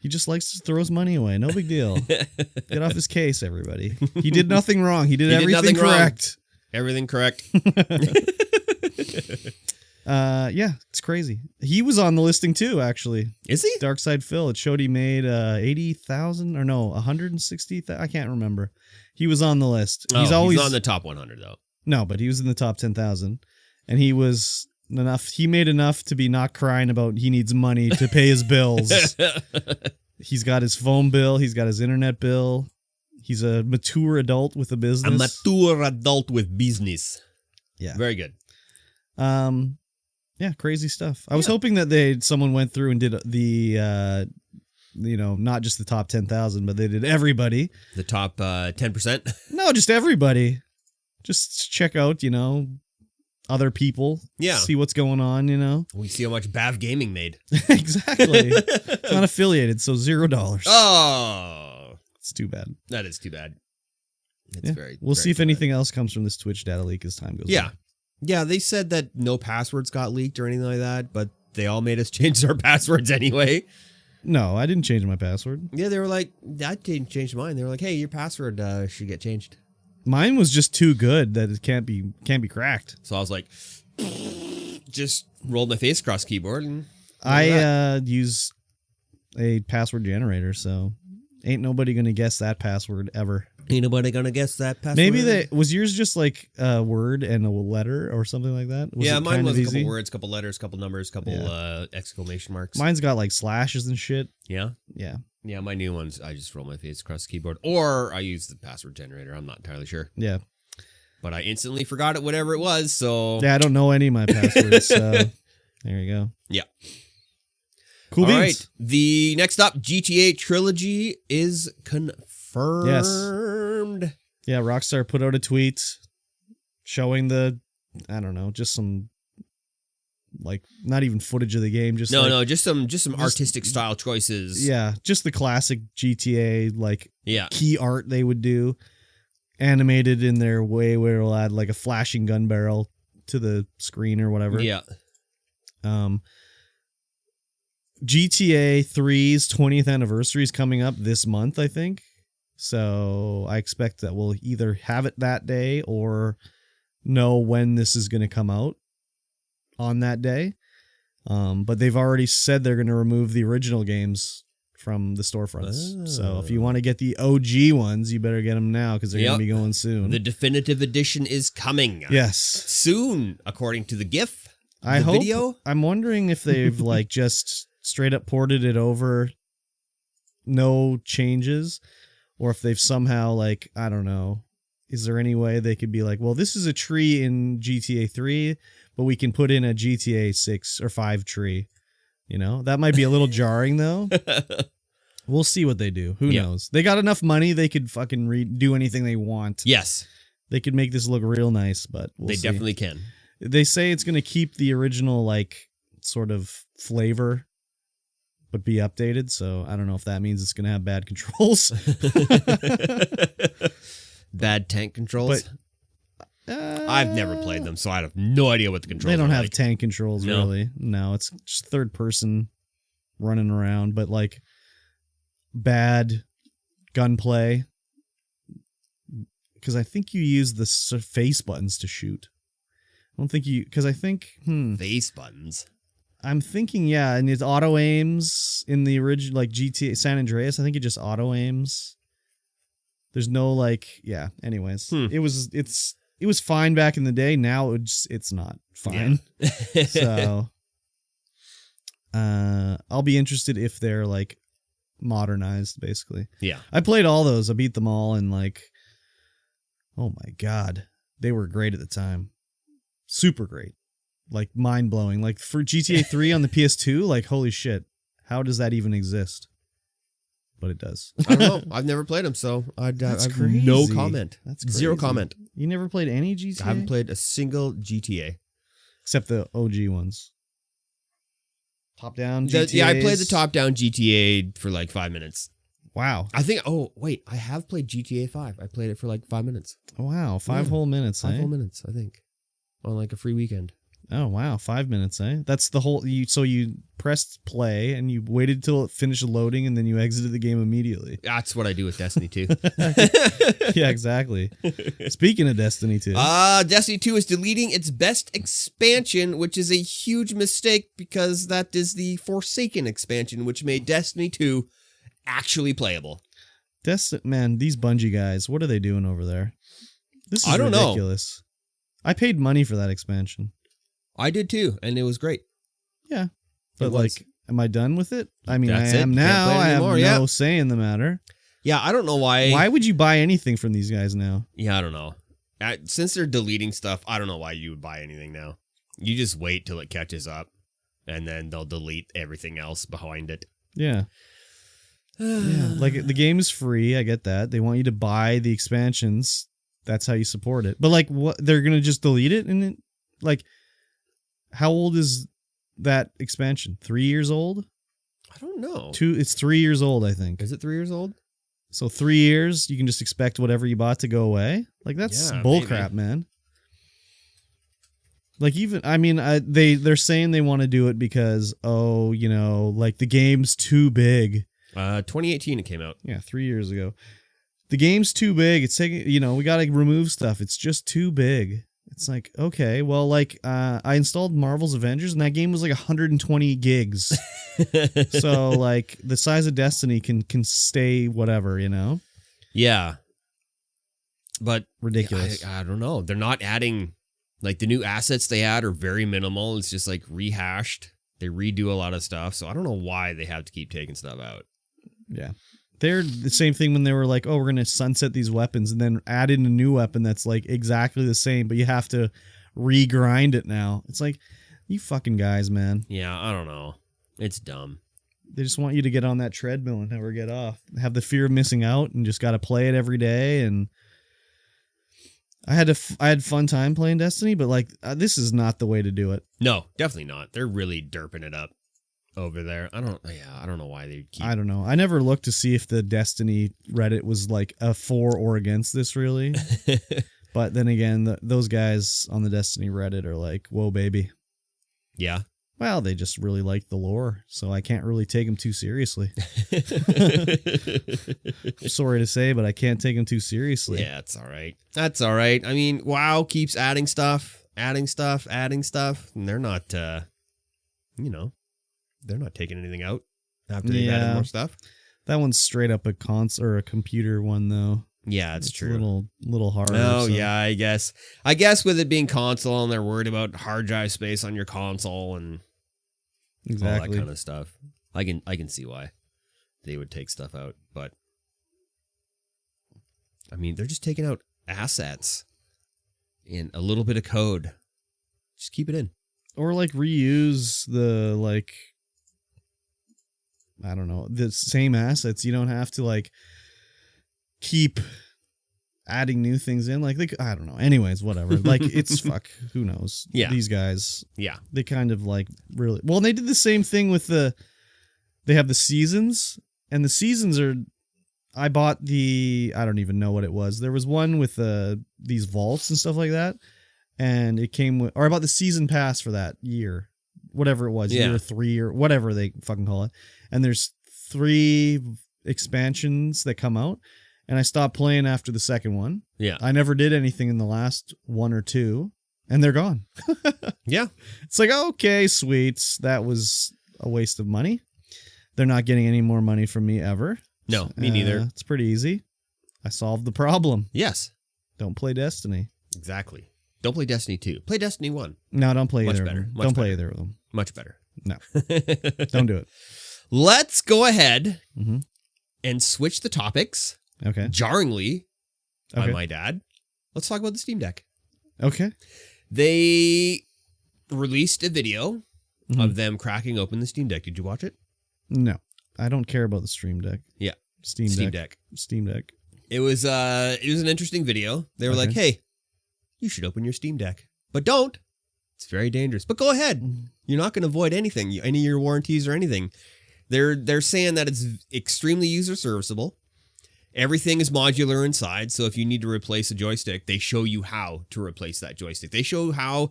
He just likes to throw his money away. No big deal. Get off his case, everybody. He did nothing wrong. He did everything correct. Everything correct. Yeah, it's crazy. He was on the listing too, actually. Is he? Darkside Phil. It showed he made 80,000 or no, 160,000. I can't remember. He was on the list. He's always on the top 100 though. No, but he was in the top 10,000, and he was enough. He made enough to be not crying about he needs money to pay his bills. He's got his phone bill. He's got his internet bill. He's a mature adult with a business. A mature adult with business. Yeah, very good. Yeah, crazy stuff. I was hoping that someone went through and did the, not just the top 10,000, but they did everybody. The top 10%? No, just everybody. Just check out, other people. Yeah. See what's going on, We see how much Bav Gaming made. Exactly. It's not affiliated, so $0. Oh. It's too bad. That is too bad. It's We'll see if anything else comes from this Twitch data leak as time goes on. Yeah, they said that no passwords got leaked or anything like that, but they all made us change our passwords anyway. No, I didn't change my password. Yeah, they were like, I didn't change mine. They were like, hey, your password should get changed. Mine was just too good that it can't be cracked. So I was like, just rolled my face across the keyboard. And I use a password generator, so ain't nobody going to guess that password ever. Ain't nobody going to guess that password. Maybe was yours just like a word and a letter or something like that? Mine was a couple words, couple letters, couple numbers, couple exclamation marks. Mine's got like slashes and shit. Yeah? Yeah. Yeah, my new ones, I just roll my face across the keyboard. Or I use the password generator. I'm not entirely sure. Yeah. But I instantly forgot it, whatever it was, so... Yeah, I don't know any of my passwords, so there you go. Yeah. Cool beans. All right. The next up, GTA Trilogy is confirmed. Yes. Yeah, Rockstar put out a tweet showing just some, like, not even footage of the game. Just just some artistic style choices. Yeah, just the classic GTA, like, key art they would do, animated in their way where it'll add, like, a flashing gun barrel to the screen or whatever. Yeah. GTA 3's 20th anniversary is coming up this month, I think. So I expect that we'll either have it that day or know when this is going to come out on that day. But they've already said they're going to remove the original games from the storefronts. Oh. So if you want to get the OG ones, you better get them now because they're going to be going soon. The definitive edition is coming. Yes. Soon, according to the GIF. Video. I'm wondering if they've like just straight up ported it over, no changes, or if they've somehow like, I don't know, is there any way they could be like, well, this is a tree in GTA 3, but we can put in a GTA 6 or 5 tree. That might be a little jarring though. We'll see what they do. Who knows? They got enough money. They could fucking do anything they want. Yes. They could make this look real nice, but we'll see. Definitely can. They say it's going to keep the original, like, sort of flavor, but be updated. So I don't know if that means it's going to have bad controls. Bad tank controls? But, I've never played them, so I have no idea what the controls are. They don't have tank controls, really. No, it's just third person running around, but, like, bad gunplay. Because I think you use the face buttons to shoot. I don't think because I think, face buttons. I'm thinking, and it auto aims in the original, like GTA San Andreas. I think it just auto aims. There's no anyways. It was fine back in the day. Now it's not fine. Yeah. So, I'll be interested if they're like modernized, basically. Yeah. I played all those. I beat them all and oh my God, they were great at the time. Super great. Like mind blowing. Like for GTA 3 on the PS2, like holy shit, how does that even exist? But it does. I don't know. I've never played them, so I have crazy. no comment. That's Zero crazy. comment. You never played any GTA? I haven't played a single GTA. Except the OG ones. Top down GTA. Yeah, I played the top-down GTA for like 5 minutes. Wow. I think, I have played GTA 5. I played it for like 5 minutes. Wow, 5 whole minutes, 5 eh? whole minutes, I think. On like a free weekend. Oh, wow, 5 minutes, eh? That's the whole... So you pressed play, and you waited till it finished loading, and then you exited the game immediately. That's what I do with Destiny 2. Yeah, exactly. Speaking of Destiny 2. Destiny 2 is deleting its best expansion, which is a huge mistake because that is the Forsaken expansion, which made Destiny 2 actually playable. Man, these Bungie guys, what are they doing over there? This is I don't know. ridiculous. I paid money for that expansion. I did too, and it was great. Yeah. But It was. like, am I done with it? I mean, That's I it. am You can't now. play it I have anymore, no yeah. say in the matter. Yeah, I don't know why. Why would you buy anything from these guys now? Yeah, I don't know. Since they're deleting stuff, I don't know why you would buy anything now. You just wait till it catches up, and then they'll delete everything else behind it. Yeah. Yeah. Like, the game is free. I get that. They want you to buy the expansions. That's how you support it. But like, what? They're going to just delete it? And it, like, how old is that expansion? 3 years old? I don't know. It's 3 years old, I think. Is it 3 years old? So 3 years, you can just expect whatever you bought to go away? Like, that's Yeah, bullcrap, man. Like, even, I mean, they're saying they want to do it because, like, the game's too big. 2018 it came out. Yeah, 3 years ago. The game's too big. It's taking, we got to remove stuff. It's just too big. It's like, okay, well, like, I installed Marvel's Avengers, and that game was like 120 gigs. So, like, the size of Destiny can stay whatever, Yeah. But ridiculous. I don't know. They're not adding, like, the new assets they add are very minimal. It's just like rehashed. They redo a lot of stuff. So I don't know why they have to keep taking stuff out. Yeah. They're the same thing when they were like, oh, we're going to sunset these weapons and then add in a new weapon that's like exactly the same, but you have to regrind it now. It's like, you fucking guys, man. Yeah, I don't know. It's dumb. They just want you to get on that treadmill and never get off. Have the fear of missing out and just got to play it every day. And I had fun time playing Destiny, but like, this is not the way to do it. No, definitely not. They're really derping it up over there. I don't know why they keep... I don't know. I never looked to see if the Destiny Reddit was like a for or against this, really. But then again, those guys on the Destiny Reddit are like, whoa, baby. Yeah. Well, they just really like the lore, so I can't really take them too seriously. Sorry to say, but I can't take them too seriously. Yeah, it's all right. That's all right. I mean, WoW keeps adding stuff, and they're not, they're not taking anything out after they've added more stuff. That one's straight up a console or a computer one, though. Yeah, it's true. A little harder. Oh, so. yeah, I guess. I guess with it being console and they're worried about hard drive space on your console and all that kind of stuff. I can see why they would take stuff out, but I mean, they're just taking out assets and a little bit of code. Just keep it in. Or like reuse the I don't know, the same assets. You don't have to like keep adding new things in. Like, I don't know. Anyways, whatever. Like, it's who knows? Yeah. These guys. Yeah. They kind of like really, well, they did the same thing with they have the seasons, and the seasons are, I bought I don't even know what it was. There was one with these vaults and stuff like that. And it came with, or I bought the season pass for that year, whatever it was, year 3 or whatever they fucking call it. And there's 3 expansions that come out, and I stopped playing after the second one. Yeah. I never did anything in the last 1 or 2, and they're gone. Yeah. It's like, okay, sweet. That was a waste of money. They're not getting any more money from me ever. No, me neither. It's pretty easy. I solved the problem. Yes. Don't play Destiny. Exactly. Don't play Destiny 2. Play Destiny 1. No, don't play Much either better. of them. Much Don't better. play either of them. Much better. No. Don't do it. Let's go ahead Mm-hmm. and switch the topics. Okay. Jarringly, Okay. by my dad. Let's talk about the Steam Deck. Okay. They released a video of them cracking open the Steam Deck. Did you watch it? No, I don't care about the Stream Deck. Yeah. Steam Deck. It was an interesting video. They were like, hey, you should open your Steam Deck. But don't. It's very dangerous. But go ahead. You're not going to void anything, any of your warranties or anything. They're saying that it's extremely user serviceable. Everything is modular inside, so if you need to replace a joystick, they show you how to replace that joystick. They show how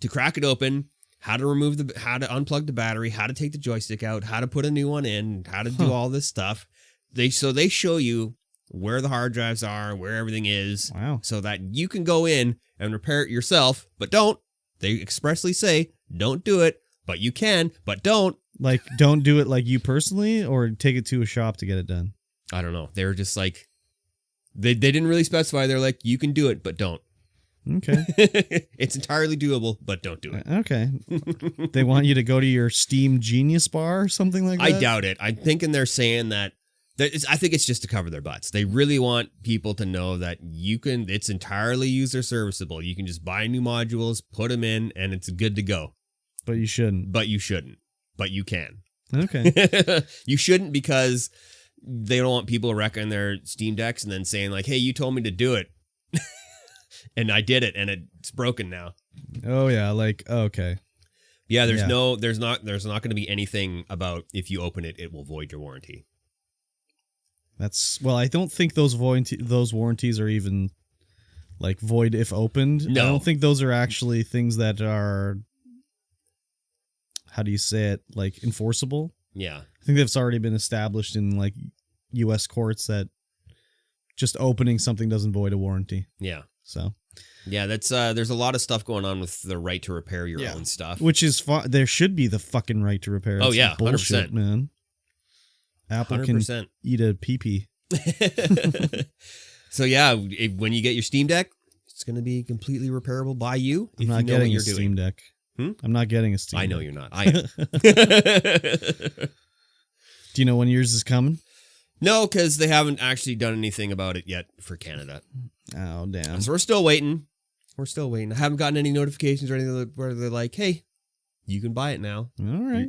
to crack it open, how to unplug the battery, how to take the joystick out, how to put a new one in, how to do all this stuff. They show you where the hard drives are, where everything is, so that you can go in and repair it yourself, but don't. They expressly say, don't do it, but you can, but don't. Like, don't do it like you personally, or take it to a shop to get it done? I don't know. They were just like, they didn't really specify. They're like, you can do it, but don't. Okay. It's entirely doable, but don't do it. Okay. They want you to go to your Steam Genius bar or something like that? I doubt it. I'm thinking they're saying that. I think it's just to cover their butts. They really want people to know that it's entirely user serviceable. You can just buy new modules, put them in, and it's good to go. But you shouldn't. But you shouldn't. But you can. Okay. You shouldn't, because they don't want people wrecking their Steam Decks and then saying like, hey, you told me to do it. And I did it, and it's broken now. Oh yeah, like, okay. Yeah, there's not going to be anything about if you open it, it will void your warranty. I don't think those warranties are even like void if opened. No. I don't think those are actually things that are, how do you say it, like enforceable. Yeah. I think that's already been established in like US courts that just opening something doesn't void a warranty. Yeah. So. Yeah, that's there's a lot of stuff going on with the right to repair your own stuff. Which is there should be the fucking right to repair. Oh yeah, bullshit, 100%. Man. Apple 100%. Can eat a pee-pee. So yeah, when you get your Steam Deck, it's going to be completely repairable by you. I'm not getting a Steam Deck. I'm not getting a Steam Deck. I know you're not. I am. Do you know when yours is coming? No, because they haven't actually done anything about it yet for Canada. Oh, damn. So we're still waiting. I haven't gotten any notifications or anything where they're like, hey, you can buy it now. All right.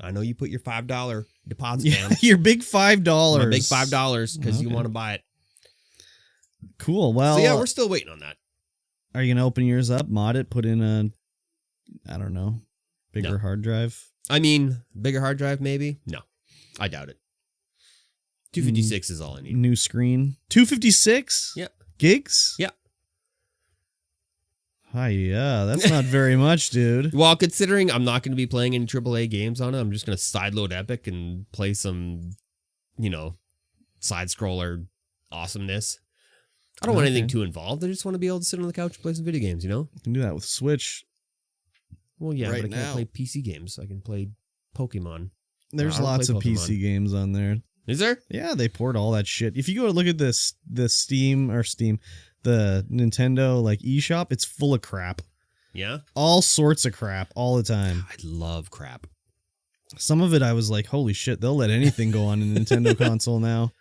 I know you put your $5 deposit down. Your big $5. My big $5 because you want to buy it. Cool. Well, so yeah, we're still waiting on that. Are you going to open yours up, mod it, put in a, I don't know, bigger hard drive? I mean, bigger hard drive maybe? No, I doubt it. 256 is all I need. New screen. 256? Yeah. Gigs? Yeah. Hi, yeah, that's not very much, dude. Well, considering I'm not going to be playing any AAA games on it, I'm just going to sideload Epic and play some, side-scroller awesomeness. I don't want anything too involved. I just want to be able to sit on the couch and play some video games, You can do that with Switch. Well, yeah, but I can't play PC games. I can play Pokemon. There's lots of PC games on there. Is there? Yeah, they port all that shit. If you go look at the Steam, the Nintendo like eShop, it's full of crap. Yeah? All sorts of crap all the time. I love crap. Some of it I was like, holy shit, they'll let anything go on a Nintendo console now.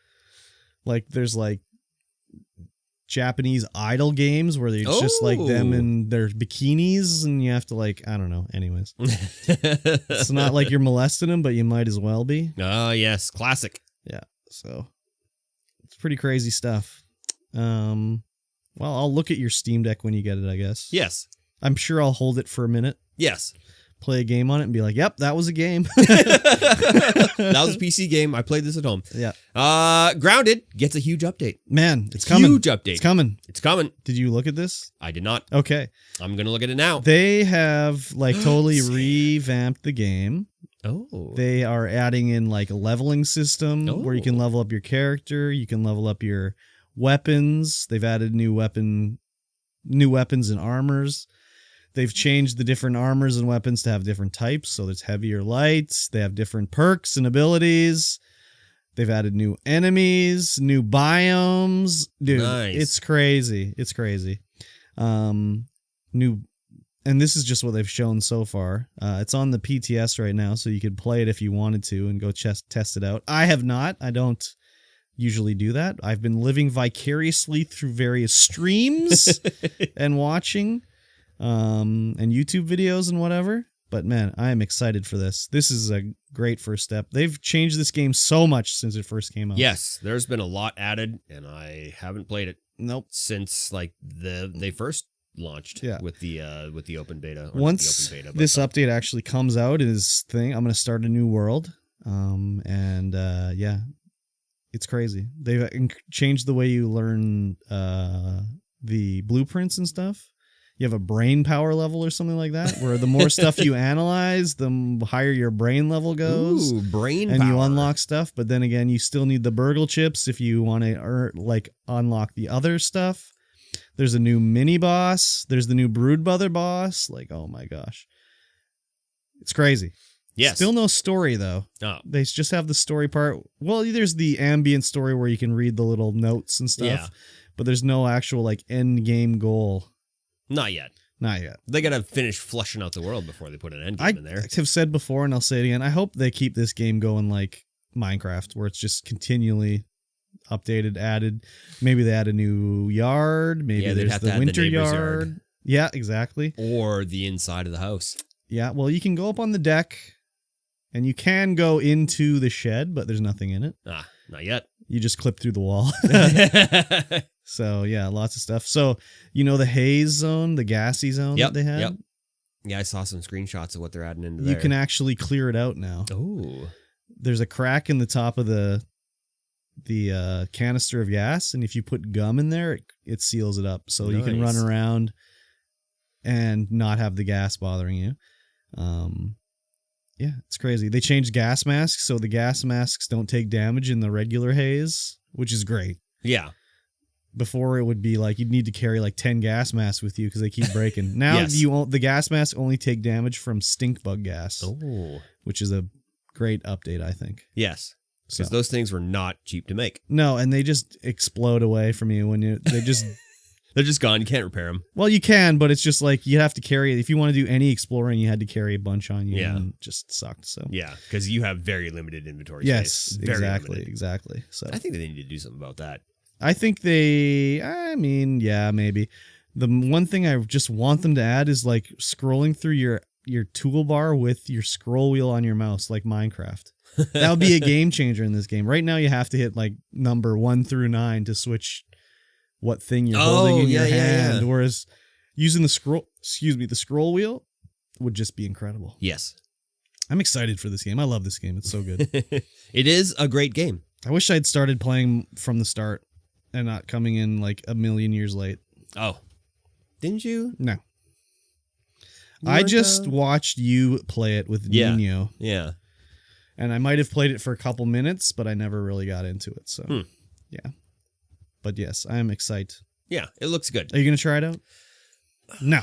Like there's like Japanese idol games where it's just like them in their bikinis and you have to like, I don't know. Anyways. It's not like you're molesting them, but you might as well be. Oh, yes. Classic. Yeah. So it's pretty crazy stuff. Well, I'll look at your Steam Deck when you get it, I guess. Yes. I'm sure I'll hold it for a minute. Yes. Play a game on it and be like, yep, that was a game. That was a PC game. I played this at home. Yeah. Grounded gets a huge update. Man, it's coming. Huge update. It's coming. It's coming. Did you look at this? I did not. Okay. I'm going to look at it now. They have like totally revamped the game. Oh. They are adding in like a leveling system where you can level up your character. You can level up your weapons. They've added new weapons and armors. They've changed the different armors and weapons to have different types. So there's heavy or light. They have different perks and abilities. They've added new enemies, new biomes. Dude, nice. It's crazy. It's crazy. And this is just what they've shown so far. It's on the PTS right now, so you could play it if you wanted to and go test it out. I have not. I don't usually do that. I've been living vicariously through various streams and watching. and YouTube videos and whatever. But man, I am excited for this. This is a great first step. They've changed this game so much since it first came out. Yes, there's been a lot added, and I haven't played it Nope. since like they first launched with the open beta. Once the open beta, this update actually comes out, is thing I'm going to start a new world. Yeah, it's crazy. They've changed the way you learn the blueprints and stuff. You have a brain power level or something like that, where the more stuff you analyze, the higher your brain level goes. Ooh, brain and power. You unlock stuff, but then again, you still need the burgle chips if you want to unlock the other stuff. There's a new mini boss. There's the new brood mother boss. Like, oh my gosh, it's crazy. Yes. Still no story though. Oh. They just have the story part. Well, there's the ambient story where you can read the little notes and stuff. Yeah. But there's no actual like end game goal. Not yet. Not yet. They gotta finish fleshing out the world before they put an end game in there. I have said before, and I'll say it again. I hope they keep this game going like Minecraft, where it's just continually updated, added. Maybe they add a new yard. Maybe there's the winter yard. Yeah, exactly. Or the inside of the house. Yeah, well, you can go up on the deck, and you can go into the shed, but there's nothing in it. Ah, not yet. You just clip through the wall. So, yeah, lots of stuff. So, the haze zone, the gassy zone that they had? Yep. Yeah, I saw some screenshots of what they're adding into there. You can actually clear it out now. Oh. There's a crack in the top of the canister of gas, and if you put gum in there, it seals it up. So you can run around and not have the gas bothering you. Yeah, it's crazy. They changed gas masks, so the gas masks don't take damage in the regular haze, which is great. Yeah. Before it would be like you'd need to carry like 10 gas masks with you because they keep breaking. Now Yes. the gas masks only take damage from stink bug gas, which is a great update, I think. Yes, because those things were not cheap to make. No, and they just explode away from you when they just... They're just gone. You can't repair them. Well, you can, but it's just like you have to carry it. If you want to do any exploring, you had to carry a bunch on you. Yeah. And it just sucked. So yeah, because you have very limited inventory yes, space. Very exactly, limited. exactly. So I think they need to do something about that. I think yeah, maybe. The one thing I just want them to add is like scrolling through your toolbar with your scroll wheel on your mouse, like Minecraft. That would be a game changer in this game. Right now, you have to hit like number 1 through 9 to switch what thing you're holding in your hand, whereas using the scroll wheel would just be incredible. Yes. I'm excited for this game. I love this game. It's so good. It is a great game. I wish I'd started playing from the start and not coming in like a million years late. Oh. Didn't you? No. I just watched you play it with Nino. Yeah. And I might have played it for a couple minutes, but I never really got into it. So, yeah. But yes, I am excited. Yeah, it looks good. Are you going to try it out? No.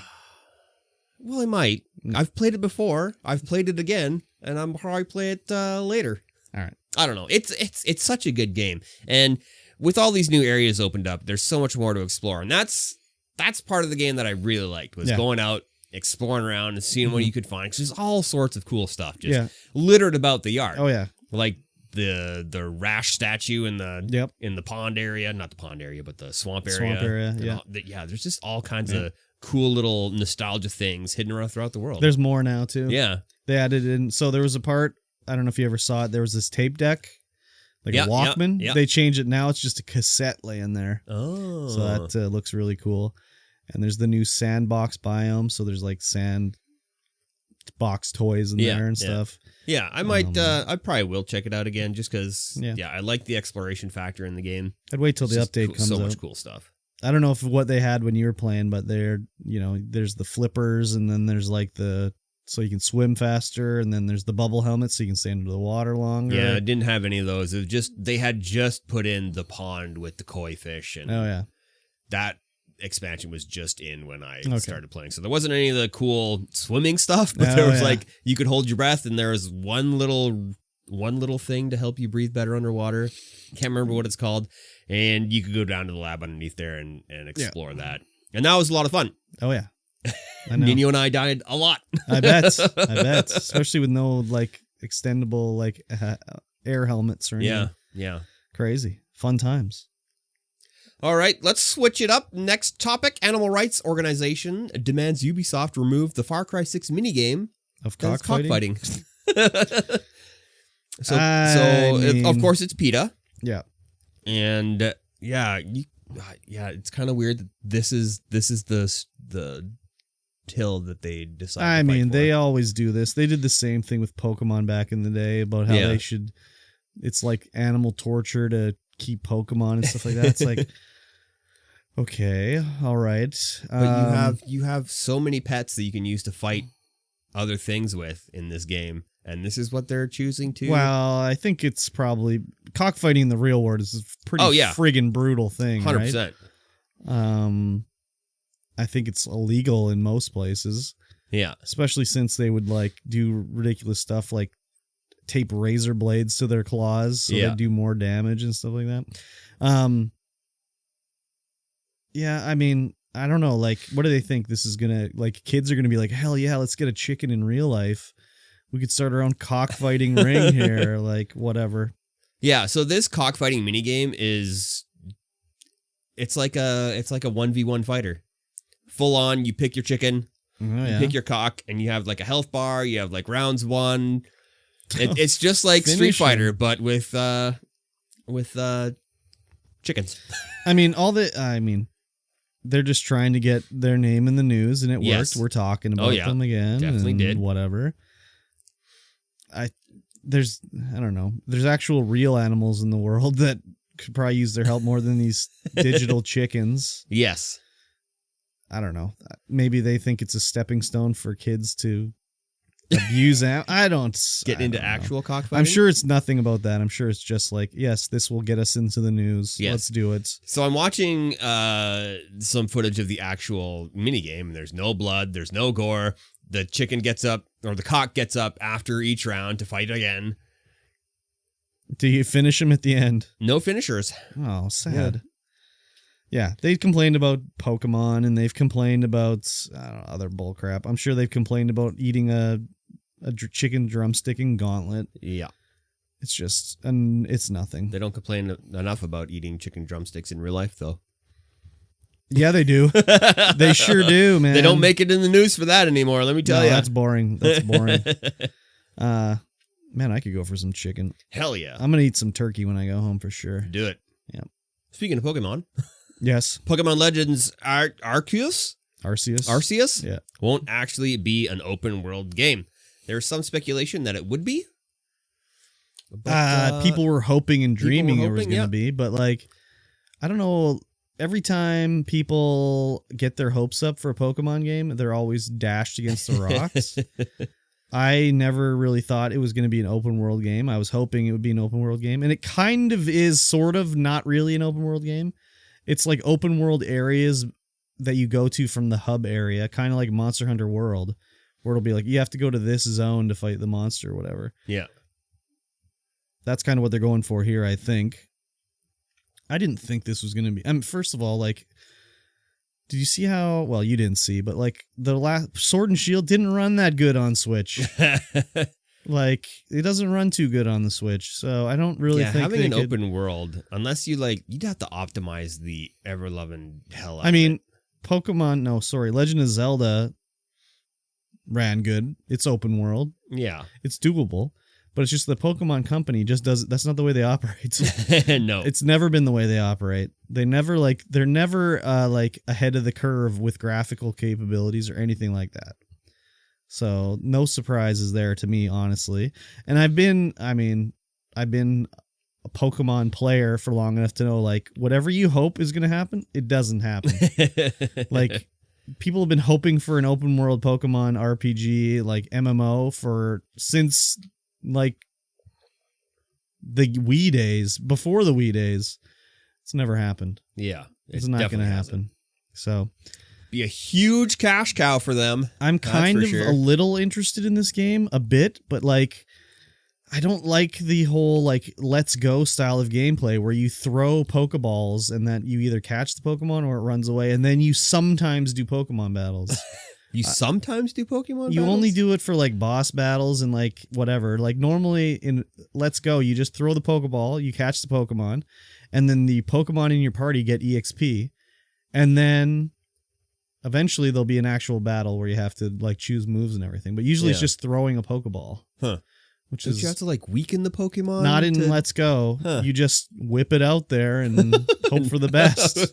Well, I might. No. I've played it before. I've played it again, and I'm probably play it later. All right. I don't know. It's such a good game, and with all these new areas opened up, there's so much more to explore, and that's part of the game that I really liked was going out, exploring around, and seeing what you could find. 'Cause there's all sorts of cool stuff just littered about the yard. Oh yeah, like the rash statue in the pond area, not the pond area, but the swamp area. Yeah, there's just all kinds of cool little nostalgia things hidden around throughout the world. There's more now too. Yeah, they added in. So there was a part. I don't know if you ever saw it. There was this tape deck, like a Walkman. Yeah. They changed it now. It's just a cassette laying there. Oh, so that looks really cool. And there's the new sandbox biome. So there's like sand box toys in there and stuff. Yeah, I might. I probably will check it out again just because. Yeah, I like the exploration factor in the game. I'd wait till the update comes out. So much cool stuff. I don't know if what they had when you were playing, but there's the flippers, and then there's like so you can swim faster, and then there's the bubble helmet so you can stay under the water longer. Yeah, I didn't have any of those. It was just they had just put in the pond with the koi fish, and that expansion was just in when I started playing. So there wasn't any of the cool swimming stuff, but there was like you could hold your breath, and there was one little thing to help you breathe better underwater. Can't remember what it's called. And you could go down to the lab underneath there and explore that. And that was a lot of fun. Oh, yeah. I know. Nino and I died a lot. I bet. Especially with no, like, extendable, like, air helmets or anything. Yeah. Crazy. Fun times. All right, let's switch it up. Next topic, animal rights organization demands Ubisoft remove the Far Cry 6 minigame Of that's cockfighting? cockfighting. so, of course, it's PETA. Yeah. And it's kind of weird that this is the hill that they decided I to fight mean, for. they always do this. They did the same thing with Pokemon back in the day about how Yeah. they should. It's like animal torture to keep Pokemon and stuff like that. It's like, okay, all right. But you have so many pets that you can use to fight other things with in this game, and this is what they're choosing to. Well, I think it's probably cockfighting in the real world is a pretty friggin' brutal thing. 100%. Right? I think it's illegal in most places. Yeah. Especially since they would like do ridiculous stuff like tape razor blades to their claws so they do more damage and stuff like that. Yeah, I mean, I don't know. Like, what do they think this is gonna like? Kids are gonna be like, hell yeah, let's get a chicken in real life. We could start our own cockfighting ring here, like whatever. Yeah. So this cockfighting minigame is, it's like a 1v1 fighter. Full on, you pick your chicken, you pick your cock, and you have like a health bar. You have like rounds won. It's just like Street Fighter, but with chickens. I mean, they're just trying to get their name in the news, and it worked. We're talking about them again. Definitely did. Whatever. I don't know. There's actual real animals in the world that could probably use their help more than these digital chickens. Yes. I don't know. Maybe they think it's a stepping stone for kids to abuse. I don't get into actual cockfighting. I'm sure it's nothing about that. I'm sure it's just like, yes, this will get us into the news. Yes. Let's do it. So I'm watching some footage of the actual minigame, and there's no blood, there's no gore. The chicken gets up, or the cock gets up after each round to fight again. Do you finish him at the end? No finishers. Oh, sad. Yeah, they complained about Pokemon, and they've complained about other bullcrap. I'm sure they've complained about eating a chicken drumstick in Gauntlet. Yeah. It's just, and it's nothing. They don't complain enough about eating chicken drumsticks in real life, though. Yeah, they do. They sure do, man. They don't make it in the news for that anymore, let me tell you. That's boring. That's boring. Man, I could go for some chicken. Hell yeah. I'm going to eat some turkey when I go home for sure. Do it. Yeah. Speaking of Pokemon. Yes. Pokemon Legends Arceus? Arceus? Yeah. Won't actually be an open world game. There's some speculation that it would be. But, people were hoping and dreaming it was going to be, but like, I don't know. Every time people get their hopes up for a Pokemon game, they're always dashed against the rocks. I never really thought it was going to be an open world game. I was hoping it would be an open world game, and it kind of is, sort of, not really an open world game. It's like open world areas that you go to from the hub area, kind of like Monster Hunter World, where it'll be like, you have to go to this zone to fight the monster or whatever. Yeah. That's kind of what they're going for here, I think. I didn't think this was going to be... I mean, first of all, like, did you see how... Well, you didn't see, but, like, the last Sword and Shield didn't run that good on Switch. Like, it doesn't run too good on the Switch, so I don't really think having an open world, unless you, like, you'd have to optimize the ever-loving hell out of it. Legend of Zelda ran good. It's open world. Yeah. It's doable. But it's just the Pokemon company just does. That's not the way they operate. No, it's never been the way they operate. They're never like ahead of the curve with graphical capabilities or anything like that. So no surprises there to me, honestly. And I've been a Pokemon player for long enough to know, like, whatever you hope is going to happen, it doesn't happen. Like, people have been hoping for an open world Pokemon RPG, like MMO, since like the Wii days, before the Wii days. It's never happened. Yeah. It's not going to happen. So be a huge cash cow for them. I'm kind of a little interested in this game, a bit, but like, I don't like the whole like let's go style of gameplay where you throw Pokeballs and that you either catch the Pokemon or it runs away, and then you sometimes do Pokemon battles. You sometimes do Pokemon You battles? only do it for like boss battles and like whatever. Like normally in Let's Go, you just throw the Pokeball, you catch the Pokemon, and then the Pokemon in your party get EXP. And then eventually there'll be an actual battle where you have to like choose moves and everything. But usually it's just throwing a Pokeball. Huh. Which Don't is you have to like weaken the Pokemon? not in Let's Go. Huh. You just whip it out there and hope for the best.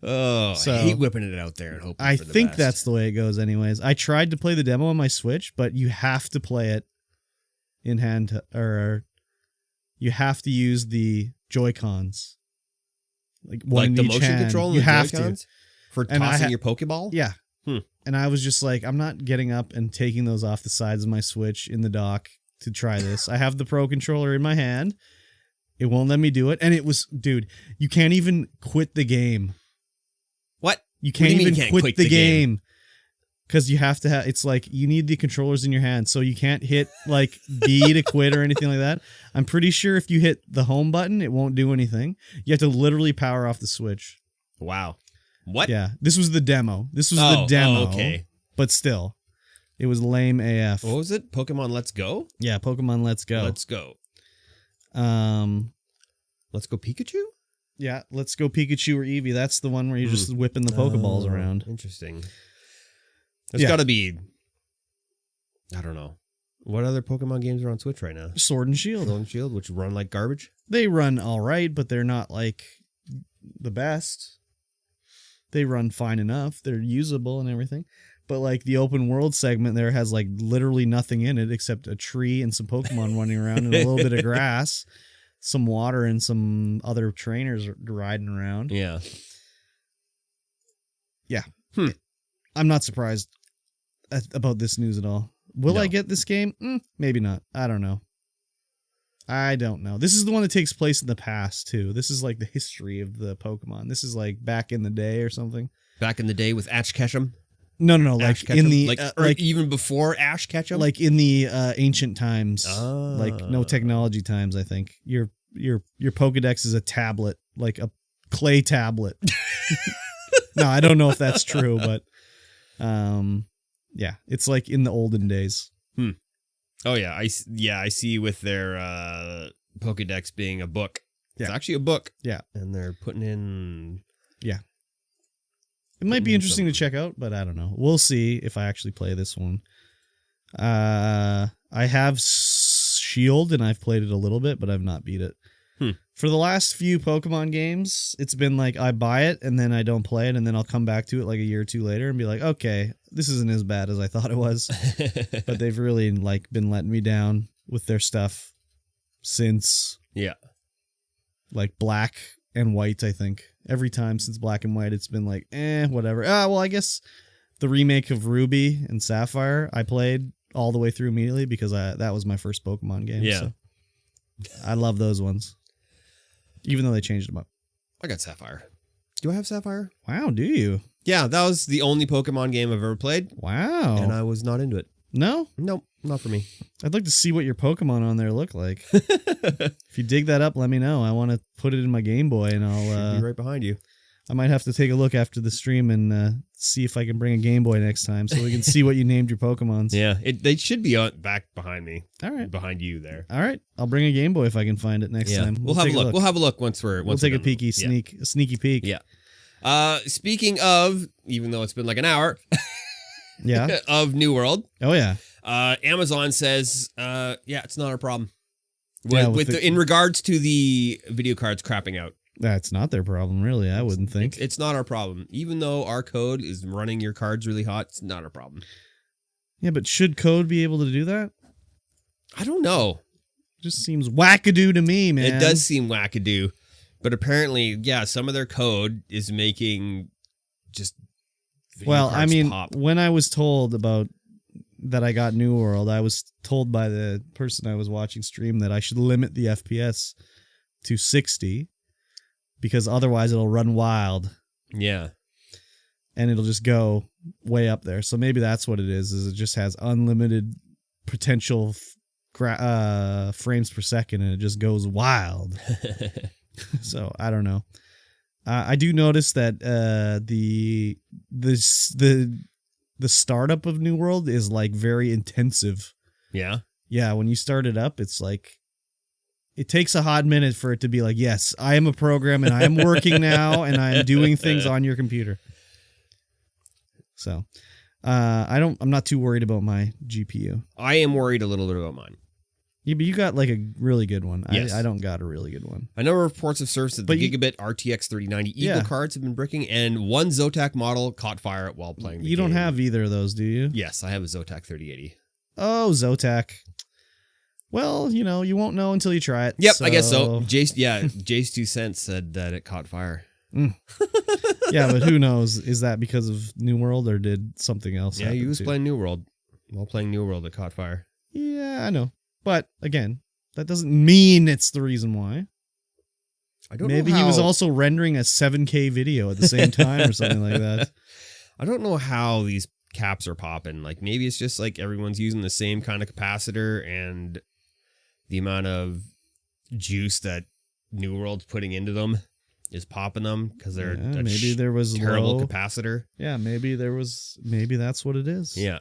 Oh, So, I hate whipping it out there and hoping I for the think best. that's the way it goes anyways. I tried to play the demo on my Switch, but you have to play it in hand or you have to use the Joy-Cons. Like one in the each motion hand. control and you the have Joy-Cons? For And tossing your Pokeball? Yeah. Hmm. And I was just like, I'm not getting up and taking those off the sides of my Switch in the dock to try this. I have the Pro Controller in my hand. It won't let me do it. And it was, dude, you can't even quit the game. What? You can't do you mean even you can't quit the game. Because you have to have, it's like you need the controllers in your hand. So you can't hit like B to quit or anything like that. I'm pretty sure if you hit the home button, it won't do anything. You have to literally power off the Switch. Wow. What? Yeah. This was the demo. This was the demo. Okay. But still, it was lame AF. What was it? Pokemon Let's Go? Yeah, Pokemon Let's Go. Let's Go. Let's Go Pikachu? Yeah, Let's Go Pikachu or Eevee. That's the one where you're just whipping the Pokeballs around. Interesting. There's got to be, I don't know. What other Pokemon games are on Switch right now? Sword and Shield. Sword and Shield, which run like garbage? They run all right, but they're not like the best. They run fine enough. They're usable and everything. But like the open world segment there has like literally nothing in it except a tree and some Pokemon running around and a little bit of grass, some water and some other trainers riding around. Yeah. Yeah. I'm not surprised about this news at all. Will I get this game? Maybe not. I don't know. This is the one that takes place in the past, too. This is like the history of the Pokemon. This is like back in the day or something. Back in the day with Ash Ketchum? No. Like Ash in Ketchum? the... Like even before Ash Ketchum? Like in the ancient times. Ah. Like no technology times, I think. Your Pokedex is a tablet, like a clay tablet. No, I don't know if that's true, but... yeah, it's like in the olden days. Oh yeah, I see with their Pokédex being a book. Yeah. It's actually a book. Yeah. And they're putting in... Yeah. It might be interesting to check out, but I don't know. We'll see if I actually play this one. I have Shield, and I've played it a little bit, but I've not beat it. For the last few Pokemon games, it's been like I buy it, and then I don't play it, and then I'll come back to it like a year or two later and be like, okay, this isn't as bad as I thought it was. But they've really like been letting me down with their stuff since like Black and White, I think. Every time since Black and White, it's been like, whatever. Well, I guess the remake of Ruby and Sapphire, I played all the way through immediately because that was my first Pokemon game. Yeah. So I love those ones. Even though they changed them up. I got Sapphire. Do I have Sapphire? Wow, do you? Yeah, that was the only Pokemon game I've ever played. Wow. And I was not into it. No? Nope, not for me. I'd like to see what your Pokemon on there look like. If you dig that up, let me know. I want to put it in my Game Boy, and I'll... be right behind you. I might have to take a look after the stream and see if I can bring a Game Boy next time so we can see what you named your Pokemons. Yeah, they should be back behind me. All right. Behind you there. All right. I'll bring a Game Boy if I can find it next time. We'll have a look. We'll have a look once we're We'll take a done. peeky sneaky peek. Yeah. Speaking of, even though it's been like an hour Yeah. of New World, Oh, yeah. Amazon says, it's not our problem. Yeah, In regards to the video cards crapping out. That's not their problem, really. I wouldn't think. It's not our problem. Even though our code is running your cards really hot, it's not our problem. Yeah, but should code be able to do that? I don't know. Just seems wackadoo to me, man. It does seem wackadoo. But apparently, some of their code is making just video cards pop. When I was told about that I got New World, I was told by the person I was watching stream that I should limit the FPS to 60 because otherwise it'll run wild. Yeah. And it'll just go way up there. So maybe that's what it is it just has unlimited potential frames per second and it just goes wild. So I don't know. I do notice that the the startup of New World is like very intensive. Yeah. Yeah, when you start it up, it's like it takes a hot minute for it to be like, yes, I am a program and I am working now and I am doing things on your computer. So, I'm not too worried about my GPU. I am worried a little bit about mine. Yeah, but you got like a really good one. Yes. I don't got a really good one. A number of reports have surfaced that the But Gigabit RTX 3090 Eagle cards have been bricking, and one Zotac model caught fire while playing the You game. don't have either of those, do you? Yes, I have a Zotac 3080. Oh, Zotac. Well, you won't know until you try it. Yep, I guess so. Jay's 2 cents said that it caught fire. Yeah, but who knows? Is that because of New World or did something else happen? He was too? playing New World. While playing New World, it caught fire. Yeah, I know. But again, that doesn't mean it's the reason why. I don't Maybe know he was how- also rendering a 7K video at the same time or something like that. I don't know how these caps are popping. Like, maybe it's just like everyone's using the same kind of capacitor, and the amount of juice that New World's putting into them is popping them because they're maybe there was terrible low. capacitor. Yeah, maybe that's what it is. Yeah.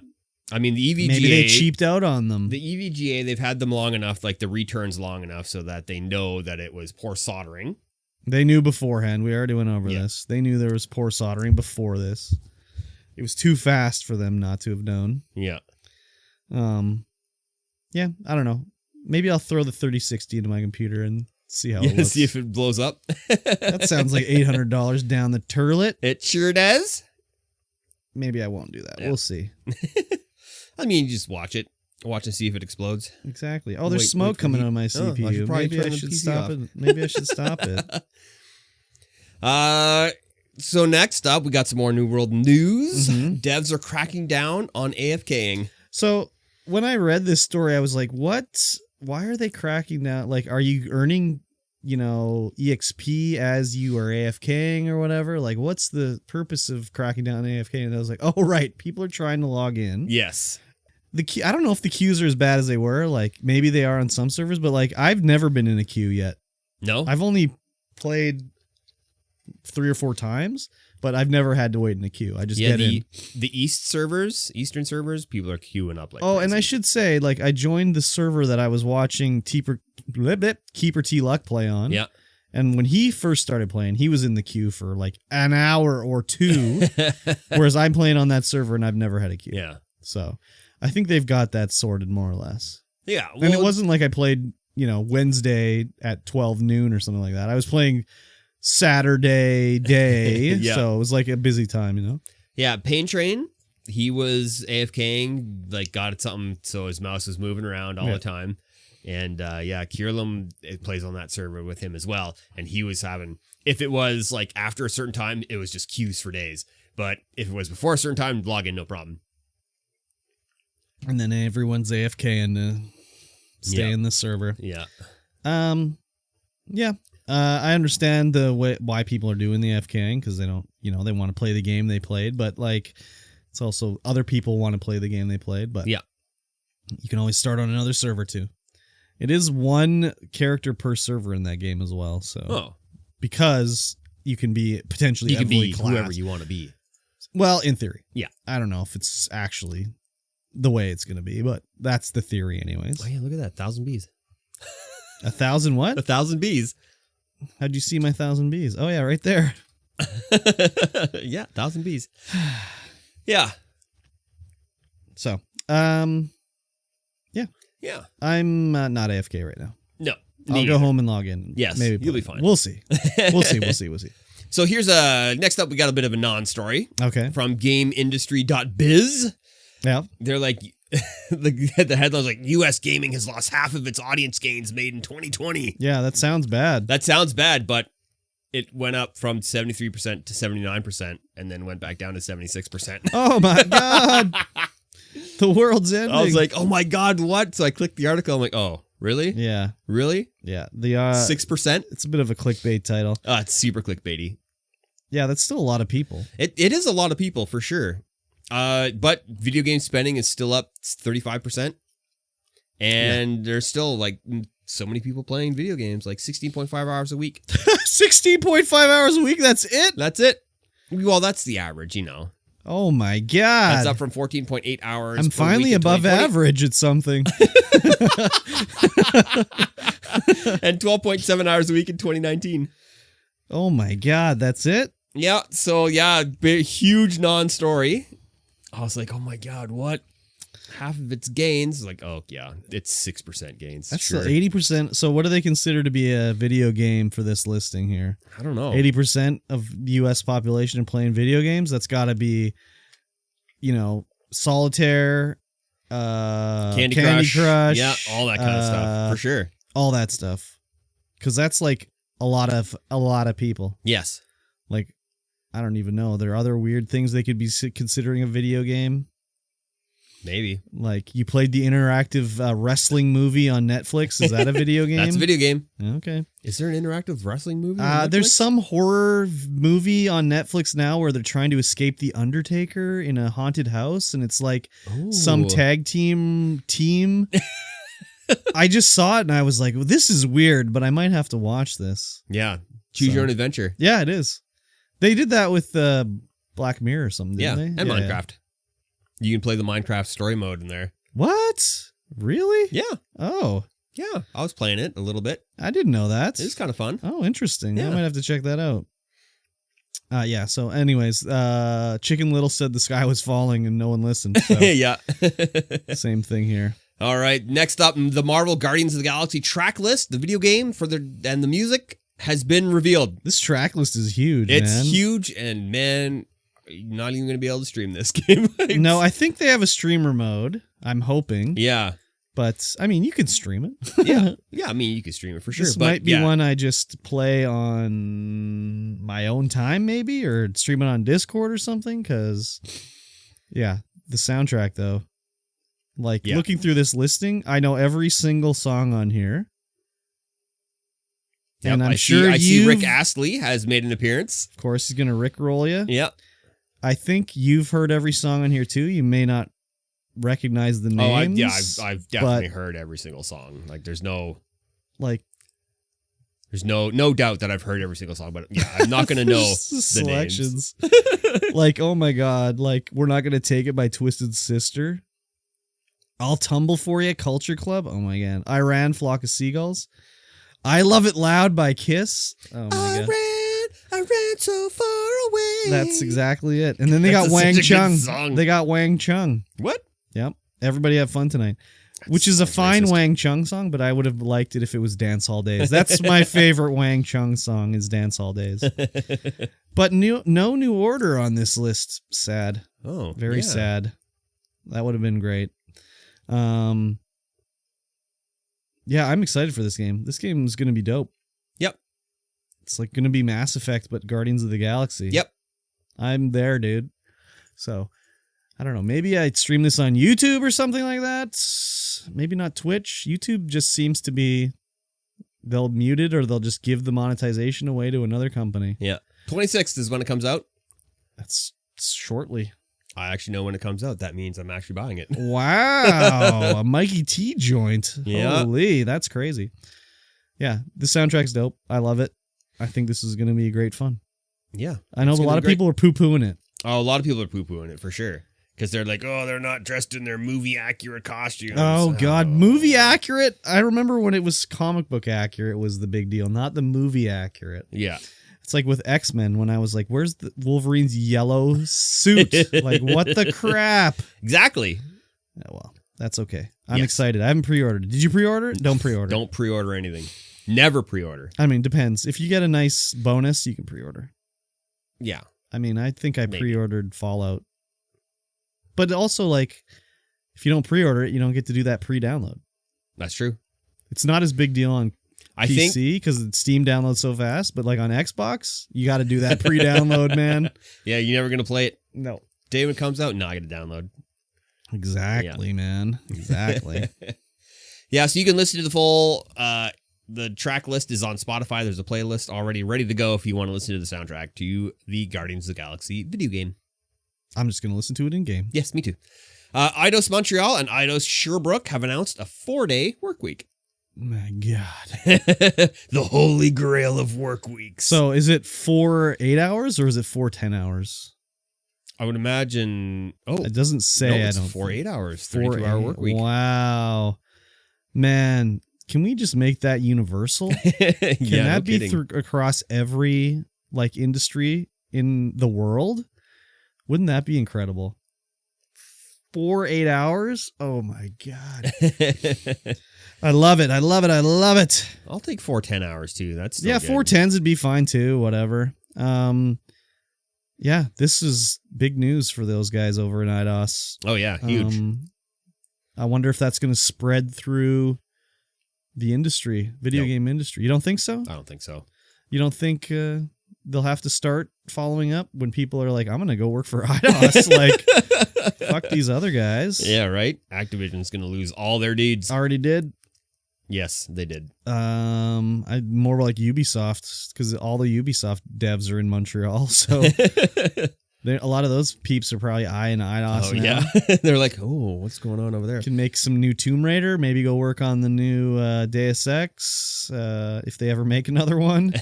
I mean, the EVGA... Maybe they cheaped out on them. The EVGA, they've had them long enough, like the returns long enough, so that they know that it was poor soldering. They knew beforehand. We already went over this. They knew there was poor soldering before this. It was too fast for them not to have known. Yeah. Yeah, I don't know. Maybe I'll throw the 3060 into my computer and see how it looks. See if it blows up. That sounds like $800 down the turlet. It sure does. Maybe I won't do that. Yeah. We'll see. I mean, you just watch it. Watch and see if it explodes. Exactly. Oh, there's Wait smoke for coming heat. out of my Oh, I CPU. should probably Maybe I turn the should PC stop off. it. Maybe I should stop it. So next up, we got some more New World news. Mhm. Devs are cracking down on AFKing. So when I read this story, I was like, what? Why are they cracking down? Like, are you earning, EXP as you are AFKing or whatever? Like, what's the purpose of cracking down on AFK? And I was like, oh, right. People are trying to log in. Yes. I don't know if the queues are as bad as they were. Like, maybe they are on some servers, but like, I've never been in a queue yet. No? I've only played 3 or 4 times, but I've never had to wait in a queue. I just get in. The Eastern servers, people are queuing up like Oh, crazy. and I should say, like, I joined the server that I was watching Keeper T Luck play on. Yeah. And when he first started playing, he was in the queue for like an hour or 2, whereas I'm playing on that server and I've never had a queue. Yeah. So I think they've got that sorted more or less. Yeah. And it wasn't like I played, Wednesday at 12 noon or something like that. I was playing Saturday day. Yeah. So it was like a busy time, Yeah, Pain Train, he was AFKing, like got something so his mouse was moving around all the time. And Kierlum, it plays on that server with him as well. And he was having, if it was like after a certain time, it was just queues for days. But if it was before a certain time, log in, no problem. And then everyone's AFK and stay in the server. Yeah. Yeah. I understand why people are doing the AFKing because they don't, they want to play the game they played, but like it's also other people want to play the game they played, but yeah, you can always start on another server too. It is 1 character per server in that game as well. So because you can be potentially whoever you want to be. Well, in theory. Yeah. I don't know if it's actually the way it's going to be, but that's the theory anyways. Oh yeah, look at that. 1,000 bees. 1,000 what? 1,000 bees. How'd you see my 1,000 bees? Oh yeah, right there. Yeah, 1,000 bees. Yeah. So, Yeah. I'm not AFK right now. No. I'll go home and log in. Yes, maybe you'll be fine. We'll see. We'll see. So here's next up, we got a bit of a non-story Okay. from GameIndustry.biz. Yeah. They're like, the headline's like, U.S. gaming has lost half of its audience gains made in 2020. Yeah, that sounds bad. That sounds bad, but it went up from 73% to 79% and then went back down to 76%. Oh my God. The world's ending. I was like, oh my God, what? So I clicked the article. I'm like, oh, really? yeah. Really? Yeah. The 6%? It's a bit of a clickbait title. Oh, it's super clickbaity. Yeah, that's still a lot of people. It is a lot of people for sure. But video game spending is still up 35%. And there's still like so many people playing video games, like 16.5 hours a week. 16.5 hours a week. That's it. That's it. Well, that's the average, Oh my god. That's up from 14.8 hours. I'm per finally week in above 2020. average at something. And 12.7 hours a week in 2019. Oh my god, that's it? Yeah, so yeah, big, huge non-story. I was like, oh my god, what? Half of its gains. Like, oh yeah, it's 6% gains. That's sure. 80%. So what do they consider to be a video game for this listing here? I don't know. 80% of U.S. population are playing video games. That's got to be, solitaire, Candy Crush. Yeah, all that kind of stuff, for sure. All that stuff. Because that's like a lot of people. Yes. Like, I don't even know. There are other weird things they could be considering a video game. Maybe. Like, you played the interactive wrestling movie on Netflix. Is that a video game? That's a video game. Okay. Is there an interactive wrestling movie on Netflix? There's some horror movie on Netflix now where they're trying to escape the Undertaker in a haunted house, and it's like some tag team. I just saw it and I was like, well, this is weird, but I might have to watch this. Yeah. Choose your own adventure. Yeah, it is. They did that with Black Mirror or something, didn't they? And Minecraft. You can play the Minecraft story mode in there. What? Really? Yeah. Oh. Yeah. I was playing it a little bit. I didn't know that. It was kind of fun. Oh, interesting. Yeah. I might have to check that out. Yeah, so anyways, Chicken Little said the sky was falling and no one listened. So Yeah. same thing here. All right. Next up, the Marvel Guardians of the Galaxy track list, the video game and the music has been revealed. This track list is huge, It's huge, and man, you're not even going to be able to stream this game. No, I think they have a streamer mode. I'm hoping. Yeah. But, I mean, you can stream it. Yeah. Yeah, I mean, you can stream it for sure. This but might be one I just play on my own time, maybe, or stream it on Discord or something, because, yeah, the soundtrack, though. Like, looking through this listing, I know every single song on here. Yep, and I see Rick Astley has made an appearance. Of course, he's going to Rickroll you. Yep. I think you've heard every song on here, too. You may not recognize the names. I've definitely heard every single song. Like, there's no doubt that I've heard every single song, but yeah, I'm not going to know the selections. names. Like, oh my God, like, We're Not Gonna Take It by Twisted Sister. I'll Tumble For You, Culture Club. Oh my God. I Ran, Flock of Seagulls. I Love It Loud by Kiss. Oh my God. I ran so far away. That's exactly it. And then they got Wang Chung. They got Wang Chung. What? Yep. Everybody Have Fun Tonight. Which is a fine Wang Chung song, but I would have liked it if it was Dance Hall Days. That's my favorite Wang Chung song is Dance Hall Days. But no New Order on this list. Sad. Oh, very sad. That would have been great. Yeah, I'm excited for this game. This game is going to be dope. Yep. It's like going to be Mass Effect, but Guardians of the Galaxy. Yep. I'm there, dude. So, I don't know. Maybe I'd stream this on YouTube or something like that. Maybe not Twitch. YouTube just seems to be, they'll mute it or they'll just give the monetization away to another company. Yeah. 26th is when it comes out. That's shortly. I actually know when it comes out. That means I'm actually buying it. Wow. A Mikey T joint. Yeah. Holy, that's crazy. Yeah, the soundtrack's dope. I love it. I think this is going to be great fun. Yeah. I know a lot of people are poo-pooing it. Oh, a lot of people are poo-pooing it for sure. Because they're like, oh, they're not dressed in their movie-accurate costumes. Oh, God. Movie accurate? I remember when it was comic book accurate was the big deal, not the movie accurate. Yeah. It's like with X-Men when I was like, where's the Wolverine's yellow suit? Like, what the crap? Exactly. Yeah, well, that's okay. I'm excited. I haven't pre-ordered. Did you pre-order it? Don't pre-order. Don't pre-order anything. Never pre-order. I mean, depends. If you get a nice bonus, you can pre-order. Yeah. I mean, I think I pre-ordered Fallout. But also, like, if you don't pre-order it, you don't get to do that pre-download. That's true. It's not as big deal on PC because Steam downloads so fast, but like on Xbox, you got to do that pre-download, man. Yeah, you're never going to play it. No. Day when it comes out, I got to download. Exactly, man. Exactly. Yeah, so you can listen to the full, the track list is on Spotify. There's a playlist already ready to go if you want to listen to the soundtrack to the Guardians of the Galaxy video game. I'm just going to listen to it in-game. Yes, me too. Eidos Montreal and Eidos Sherbrooke have announced a 4-day work week. My God. The holy grail of work weeks. So is it 4 8 hours or is it 4 10 hours? I would imagine. Oh, It doesn't say. no, I it's don't 4 think. 8 hours, 32-hour work week. Wow, man, can we just make that universal? Can Yeah, that no be kidding. across every like industry in the world? Wouldn't that be incredible? 4 8 hours? Oh my god. I love it. I love it. I love it. I'll take 4 10 hours too. That's still Yeah, good. 410s would be fine too, whatever. Yeah, this is big news for those guys over in IDOS. Oh yeah, huge. I wonder if that's going to spread through the industry, video game industry. You don't think so? I don't think so. You don't think they'll have to start following up when people are like, I'm going to go work for IDOS? Like, fuck these other guys. Yeah, right? Activision's going to lose all their dudes. Already did. Yes, they did. I more like Ubisoft, because all the Ubisoft devs are in Montreal. So a lot of those peeps are probably eyeing IDOS Oh, now. yeah. They're like, oh, what's going on over there? Can make some new Tomb Raider, maybe go work on the new Deus Ex, if they ever make another one.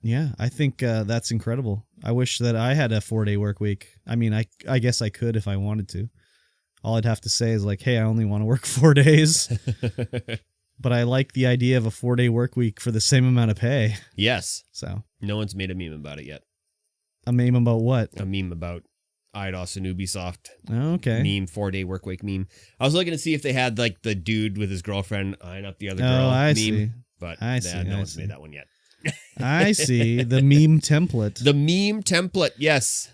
Yeah, I think that's incredible. I wish that I had a 4-day work week. I mean, I guess I could if I wanted to. All I'd have to say is like, hey, I only want to work 4 days. But I like the idea of a 4-day work week for the same amount of pay. Yes. So No one's made a meme about it yet. a meme about what? A meme about IDOS and Ubisoft. Oh, okay. Meme, 4-day work week meme. I was looking to see if they had like the dude with his girlfriend eyeing up the other girl Oh, I meme. see. But I see, no I one's see. made that one yet. I see. The meme template. The meme template, yes.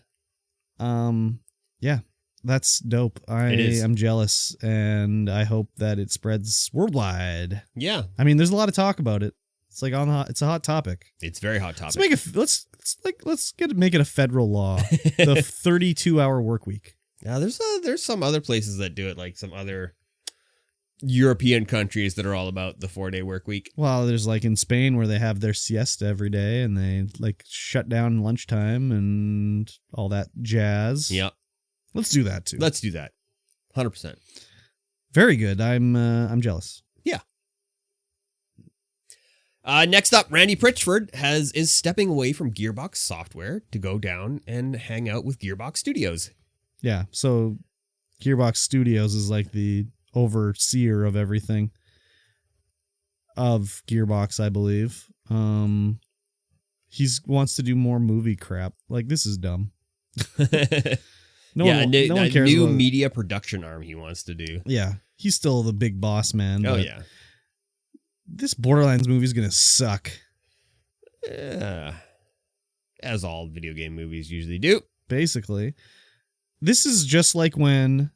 Yeah, that's dope. It is. I'm jealous, and I hope that it spreads worldwide. Yeah. I mean, there's a lot of talk about it. It's like it's a hot topic. It's a very hot topic. Let's make it a federal law. The 32-hour work week. Yeah, there's some other places that do it, like some other European countries that are all about the 4-day work week. Well, there's like in Spain where they have their siesta every day, and they like shut down lunchtime and all that jazz. Yeah. Let's do that too. Let's do that. 100%. Very good. I'm jealous. Yeah. Next up, Randy Pritchford is stepping away from Gearbox Software to go down and hang out with Gearbox Studios. Yeah. So Gearbox Studios is like the overseer of everything of Gearbox, I believe. He wants to do more movie crap. Like, this is dumb. No one cares new about it. media production arm he wants to do. Yeah. He's still the big boss man. Oh, but yeah. This Borderlands movie is going to suck. As all video game movies usually do. Basically. This is just like when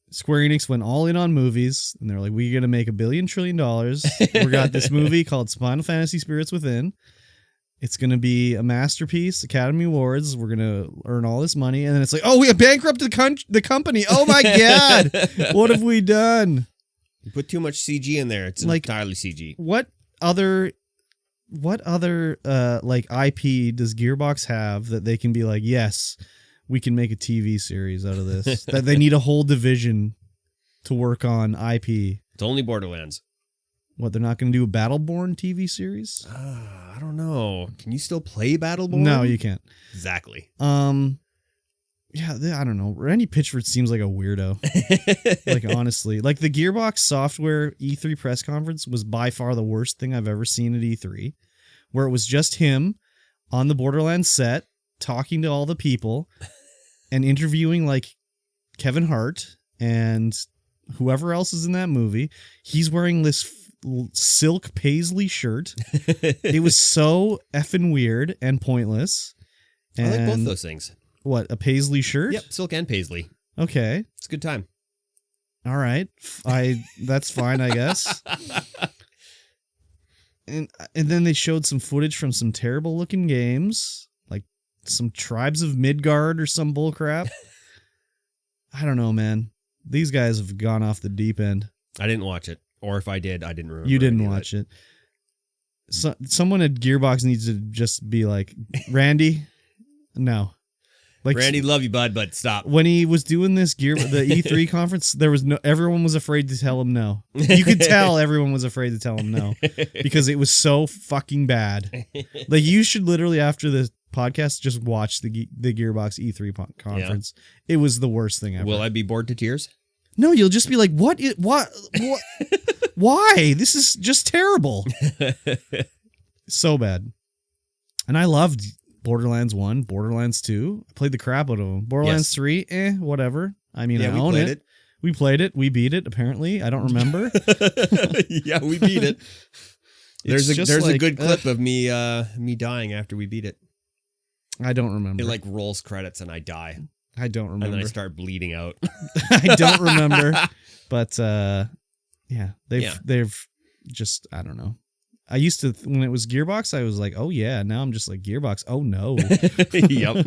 Square Enix went all in on movies, and they're like, we're going to make $1 billion trillion. We got this movie called Final Fantasy Spirits Within. It's going to be a masterpiece, Academy Awards. We're going to earn all this money. And then it's like, oh, we have bankrupted the company. Oh, my God. What have we done? You put too much CG in there. It's Like, entirely CG. What other like IP does Gearbox have that they can be like, yes, we can make a TV series out of this? That they need a whole division to work on IP. It's only Borderlands. What, they're not going to do a Battleborn TV series? I don't know. Can you still play Battleborn? No, you can't. Exactly. Yeah, I don't know. Randy Pitchford seems like a weirdo. Like, honestly. Like, the Gearbox Software E3 press conference was by far the worst thing I've ever seen at E3, where it was just him on the Borderlands set talking to all the people and interviewing, like, Kevin Hart and whoever else is in that movie. He's wearing this silk paisley shirt. It was so effing weird and pointless. I like both And those things. what, a paisley shirt? Yep, silk and paisley. Okay. It's a good time. All right. That's fine, I guess. And then they showed some footage from some terrible looking games, like some Tribes of Midgard or some bullcrap. I don't know, man. These guys have gone off the deep end. I didn't watch it. Or if I did, I didn't remember. You didn't any of watch it. So, someone at Gearbox needs to just be like, Randy, no. Like, Randy, love you, bud, but stop. when he was doing the E3 conference, everyone was afraid to tell him no. You could tell everyone was afraid to tell him no because it was so fucking bad. Like, you should literally, after podcast, just watch the Gearbox E3 conference. It was the worst thing ever. Will I be bored to tears? No, you'll just be like, what? Why? This is just terrible. So bad. And I loved Borderlands 1, Borderlands 2. I played the crap out of them. Borderlands 3, whatever. I mean, I own it. We played it. We beat it, apparently. I don't remember. Yeah, we beat it. There's a good clip of me dying after we beat it. I don't remember. It like rolls credits and I die. I don't remember. And then I start bleeding out. I don't remember. But yeah, they've just, I don't know. I used to, when it was Gearbox, I was like, oh yeah. Now I'm just like, Gearbox, oh no. Yep.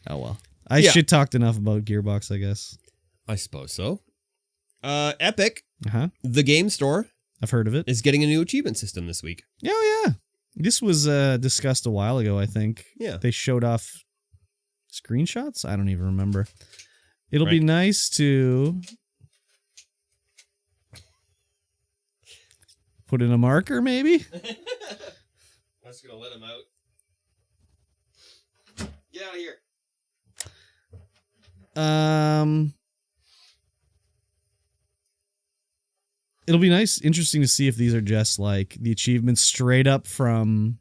Oh well. I shit talked enough about Gearbox, I guess. I suppose so. Epic, the game store, I've heard of it, is getting a new achievement system this week. Oh yeah. This was discussed a while ago, I think. Yeah. They showed off screenshots? I don't even remember. It'll be nice to put in a marker, maybe? I'm just going to let him out. Get out of here. It'll be interesting to see if these are just like the achievements straight up from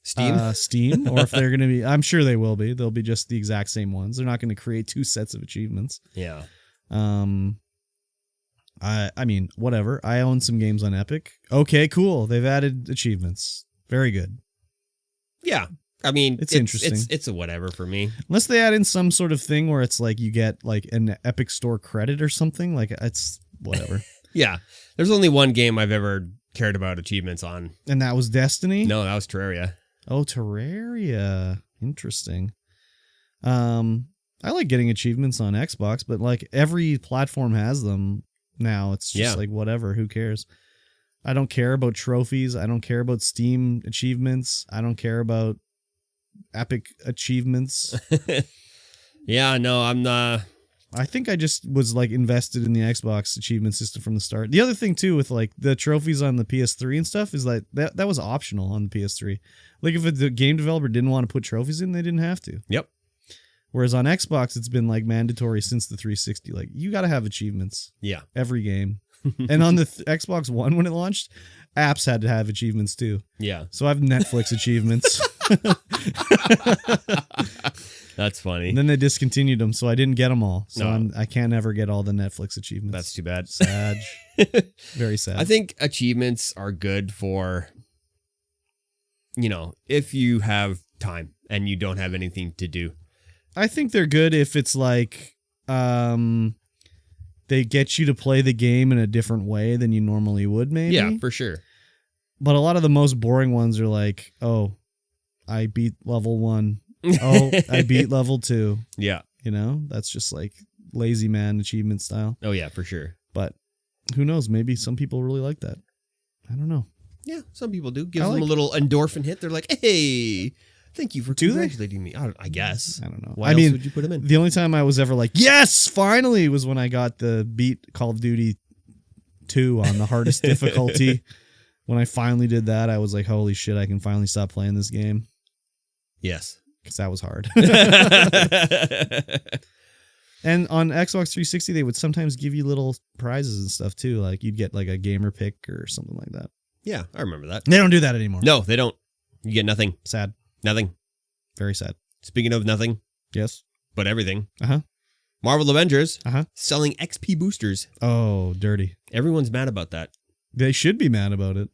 Steam, or if they're going to be, I'm sure they will be. They'll be just the exact same ones. They're not going to create two sets of achievements. Yeah. I mean, whatever. I own some games on Epic. Okay, cool. They've added achievements. Very good. Yeah. I mean, it's interesting. It's a whatever for me. Unless they add in some sort of thing where it's like you get like an Epic Store credit or something. Like, it's whatever. Yeah. There's only one game I've ever cared about achievements on. And that was Destiny? No, that was Terraria. Oh, Terraria. Interesting. I like getting achievements on Xbox, but like every platform has them now. It's just like whatever. Who cares? I don't care about trophies. I don't care about Steam achievements. I don't care about Epic achievements. Yeah, no, I'm not. I think I just was like invested in the Xbox achievement system from the start. The other thing too with like the trophies on the PS3 and stuff is like that was optional on the PS3. Like if the game developer didn't want to put trophies in, they didn't have to. Yep. Whereas on Xbox, it's been like mandatory since the 360. Like you got to have achievements. Yeah. Every game. And on the Xbox One when it launched, apps had to have achievements too. Yeah. So I have Netflix achievements. That's funny. And then they discontinued them, so I didn't get them all. So I can't ever get all the Netflix achievements. That's too bad. Sad. Very sad. I think achievements are good for, if you have time and you don't have anything to do. I think they're good if it's like they get you to play the game in a different way than you normally would, maybe. Yeah, for sure. But a lot of the most boring ones are like, oh, I beat level 1. Oh, I beat level 2. Yeah. That's just like lazy man achievement style. Oh, yeah, for sure. But who knows? Maybe some people really like that. I don't know. Yeah, some people do. Gives them a little endorphin hit. They're like, hey, thank you for congratulating me. I guess. I don't know. Why else would you put them in? The only time I was ever like, yes, finally, was when I got the beat Call of Duty 2 on the hardest difficulty. When I finally did that, I was like, holy shit, I can finally stop playing this game. Yes. Because that was hard. And on Xbox 360, they would sometimes give you little prizes and stuff too. Like you'd get like a gamer pick or something like that. Yeah, I remember that. They don't do that anymore. No, they don't. You get nothing. Sad. Nothing. Very sad. Speaking of nothing. Yes. But everything. Uh-huh. Marvel Avengers. Uh-huh. Selling XP boosters. Oh, dirty. Everyone's mad about that. They should be mad about it.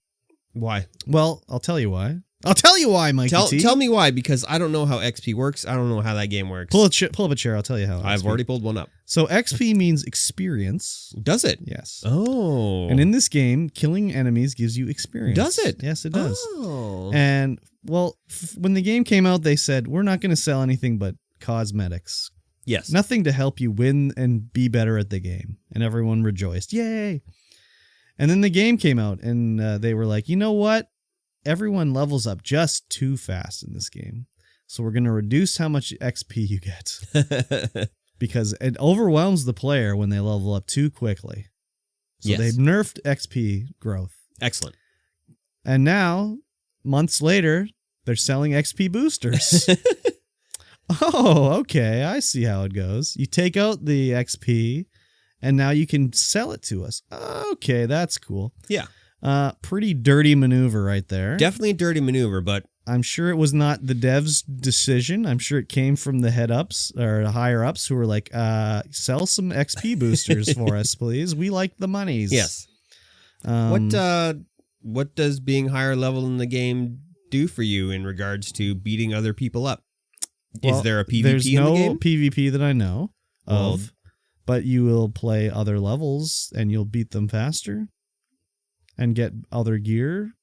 Why? Well, I'll tell you why. Mikey T. Tell me why, because I don't know how XP works. I don't know how that game works. Pull up a chair. I'll tell you how. I've already pulled one up. So XP means experience. Does it? Yes. Oh. And in this game, killing enemies gives you experience. Does it? Yes, it does. Oh. And, well, when the game came out, they said, we're not going to sell anything but cosmetics. Yes. Nothing to help you win and be better at the game. And everyone rejoiced. Yay. And then the game came out, and they were like, you know what? Everyone levels up just too fast in this game. So we're going to reduce how much XP you get. Because it overwhelms the player when they level up too quickly. So they've nerfed XP growth. Excellent. And now months later, they're selling XP boosters. Oh, okay. I see how it goes. You take out the XP, and now you can sell it to us. Okay, that's cool. Yeah. Pretty dirty maneuver right there. Definitely a dirty maneuver, but I'm sure it was not the devs' decision. I'm sure it came from the head-ups or the higher-ups who were like, sell some XP boosters for us, please. We like the monies. yes. What does being higher level in the game do for you in regards to beating other people up? Well, is there a PvP there's in the game? no PvP that I know Well, of, but you will play other levels and you'll beat them faster and get other gear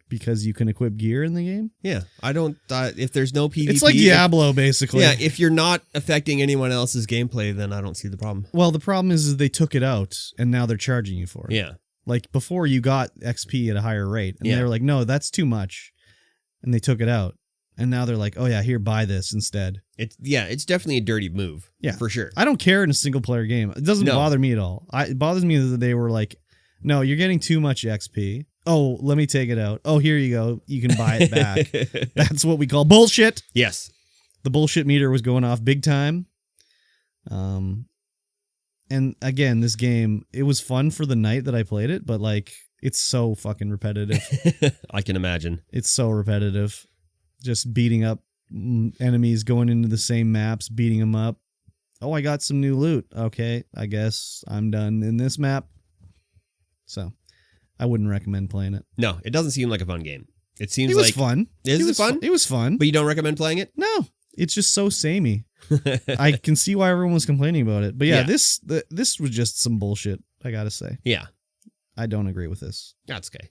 because you can equip gear in the game. Yeah, I don't. If there's no PvP, It's like Diablo, basically. Yeah, if you're not affecting anyone else's gameplay, then I don't see the problem. Well, the problem is they took it out and now they're charging you for it. Yeah. Like before, you got XP at a higher rate, and Yeah. they were like, "No, that's too much," and they took it out. And now they're like, "Oh yeah, here, buy this instead." It's definitely a dirty move. Yeah, for sure. I don't care in a single player game. It doesn't No. bother me at all. It bothers me that they were like, "No, you're getting too much XP. Oh, let me take it out. Oh, here you go. You can buy it back." That's what we call bullshit. Yes. The bullshit meter was going off big time. And again, this game, it was fun for the night that I played it, but like, it's so fucking repetitive. I can imagine. It's so repetitive. Just beating up enemies, going into the same maps, beating them up. Oh, I got some new loot. Okay, I guess I'm done in this map. So, I wouldn't recommend playing it. No, it doesn't seem like a fun game. It seems It was like fun. Is it fun? It was fun. But you don't recommend playing it? No, it's just so samey. I can see why everyone was complaining about it. But yeah, Yeah. this was just some bullshit, I gotta say. Yeah. I don't agree with this. That's okay.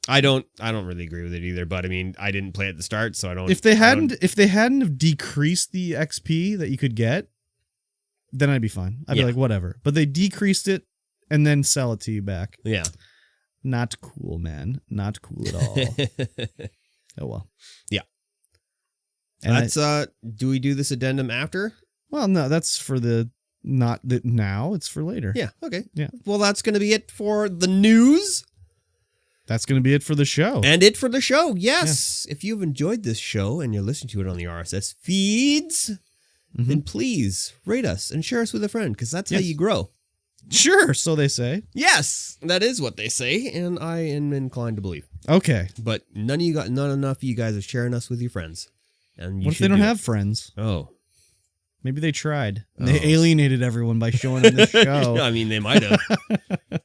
I don't really agree with it either, but I mean, I didn't play at the start, so I don't. If they hadn't have decreased the XP that you could get, then I'd be fine. I'd be like, whatever. But they decreased it and then sell it to you back. Yeah. Not cool, man. Not cool at all. Oh well. Yeah. And That's do we do this addendum after? well, no, that's for the not that now. It's for later. Yeah. Okay. Yeah. Well, that's going to be it for the news. That's going to be it for the show. And it for the show. Yes. If you've enjoyed this show and you're listening to it on the RSS feeds, then please rate us and share us with a friend, because that's how you grow. Sure, so they say. Yes, that is what they say, and I am inclined to believe. Okay. But not enough of you guys are sharing us with your friends. And you What if they don't have friends? Oh. Maybe they tried. They alienated everyone by showing them the show. I mean, they might have.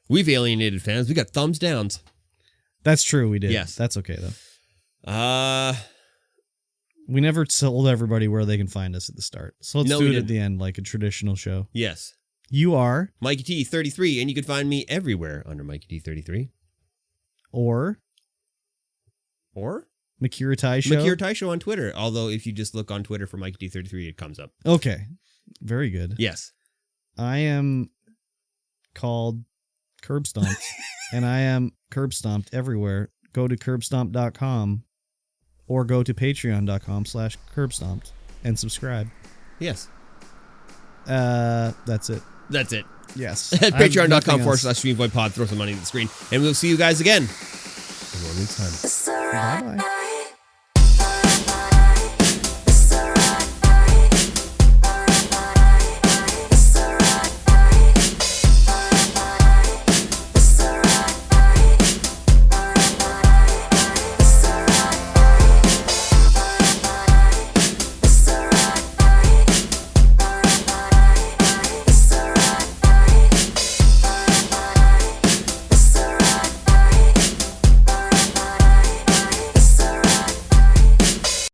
We've alienated fans. We got thumbs downs. That's true, we did. Yes. That's okay, though. We never told everybody where they can find us at the start. So let's do it at the end, like a traditional show. Yes. You are... Mikey T33, and you can find me everywhere under Mikey T33. Or... Makira Show. Makira Show on Twitter. Although, if you just look on Twitter for Mikey T33, it comes up. Okay. Very good. Yes. I am called Curb Stomped. And I am Curb Stomped everywhere. Go to curbstomp.com or go to patreon.com/curbstomped and subscribe. Yes. That's it. That's it. Yes. At patreon.com/StreamVoidPod. Throw some money at the screen. And we'll see you guys again. In 1 week's time. Bye-bye.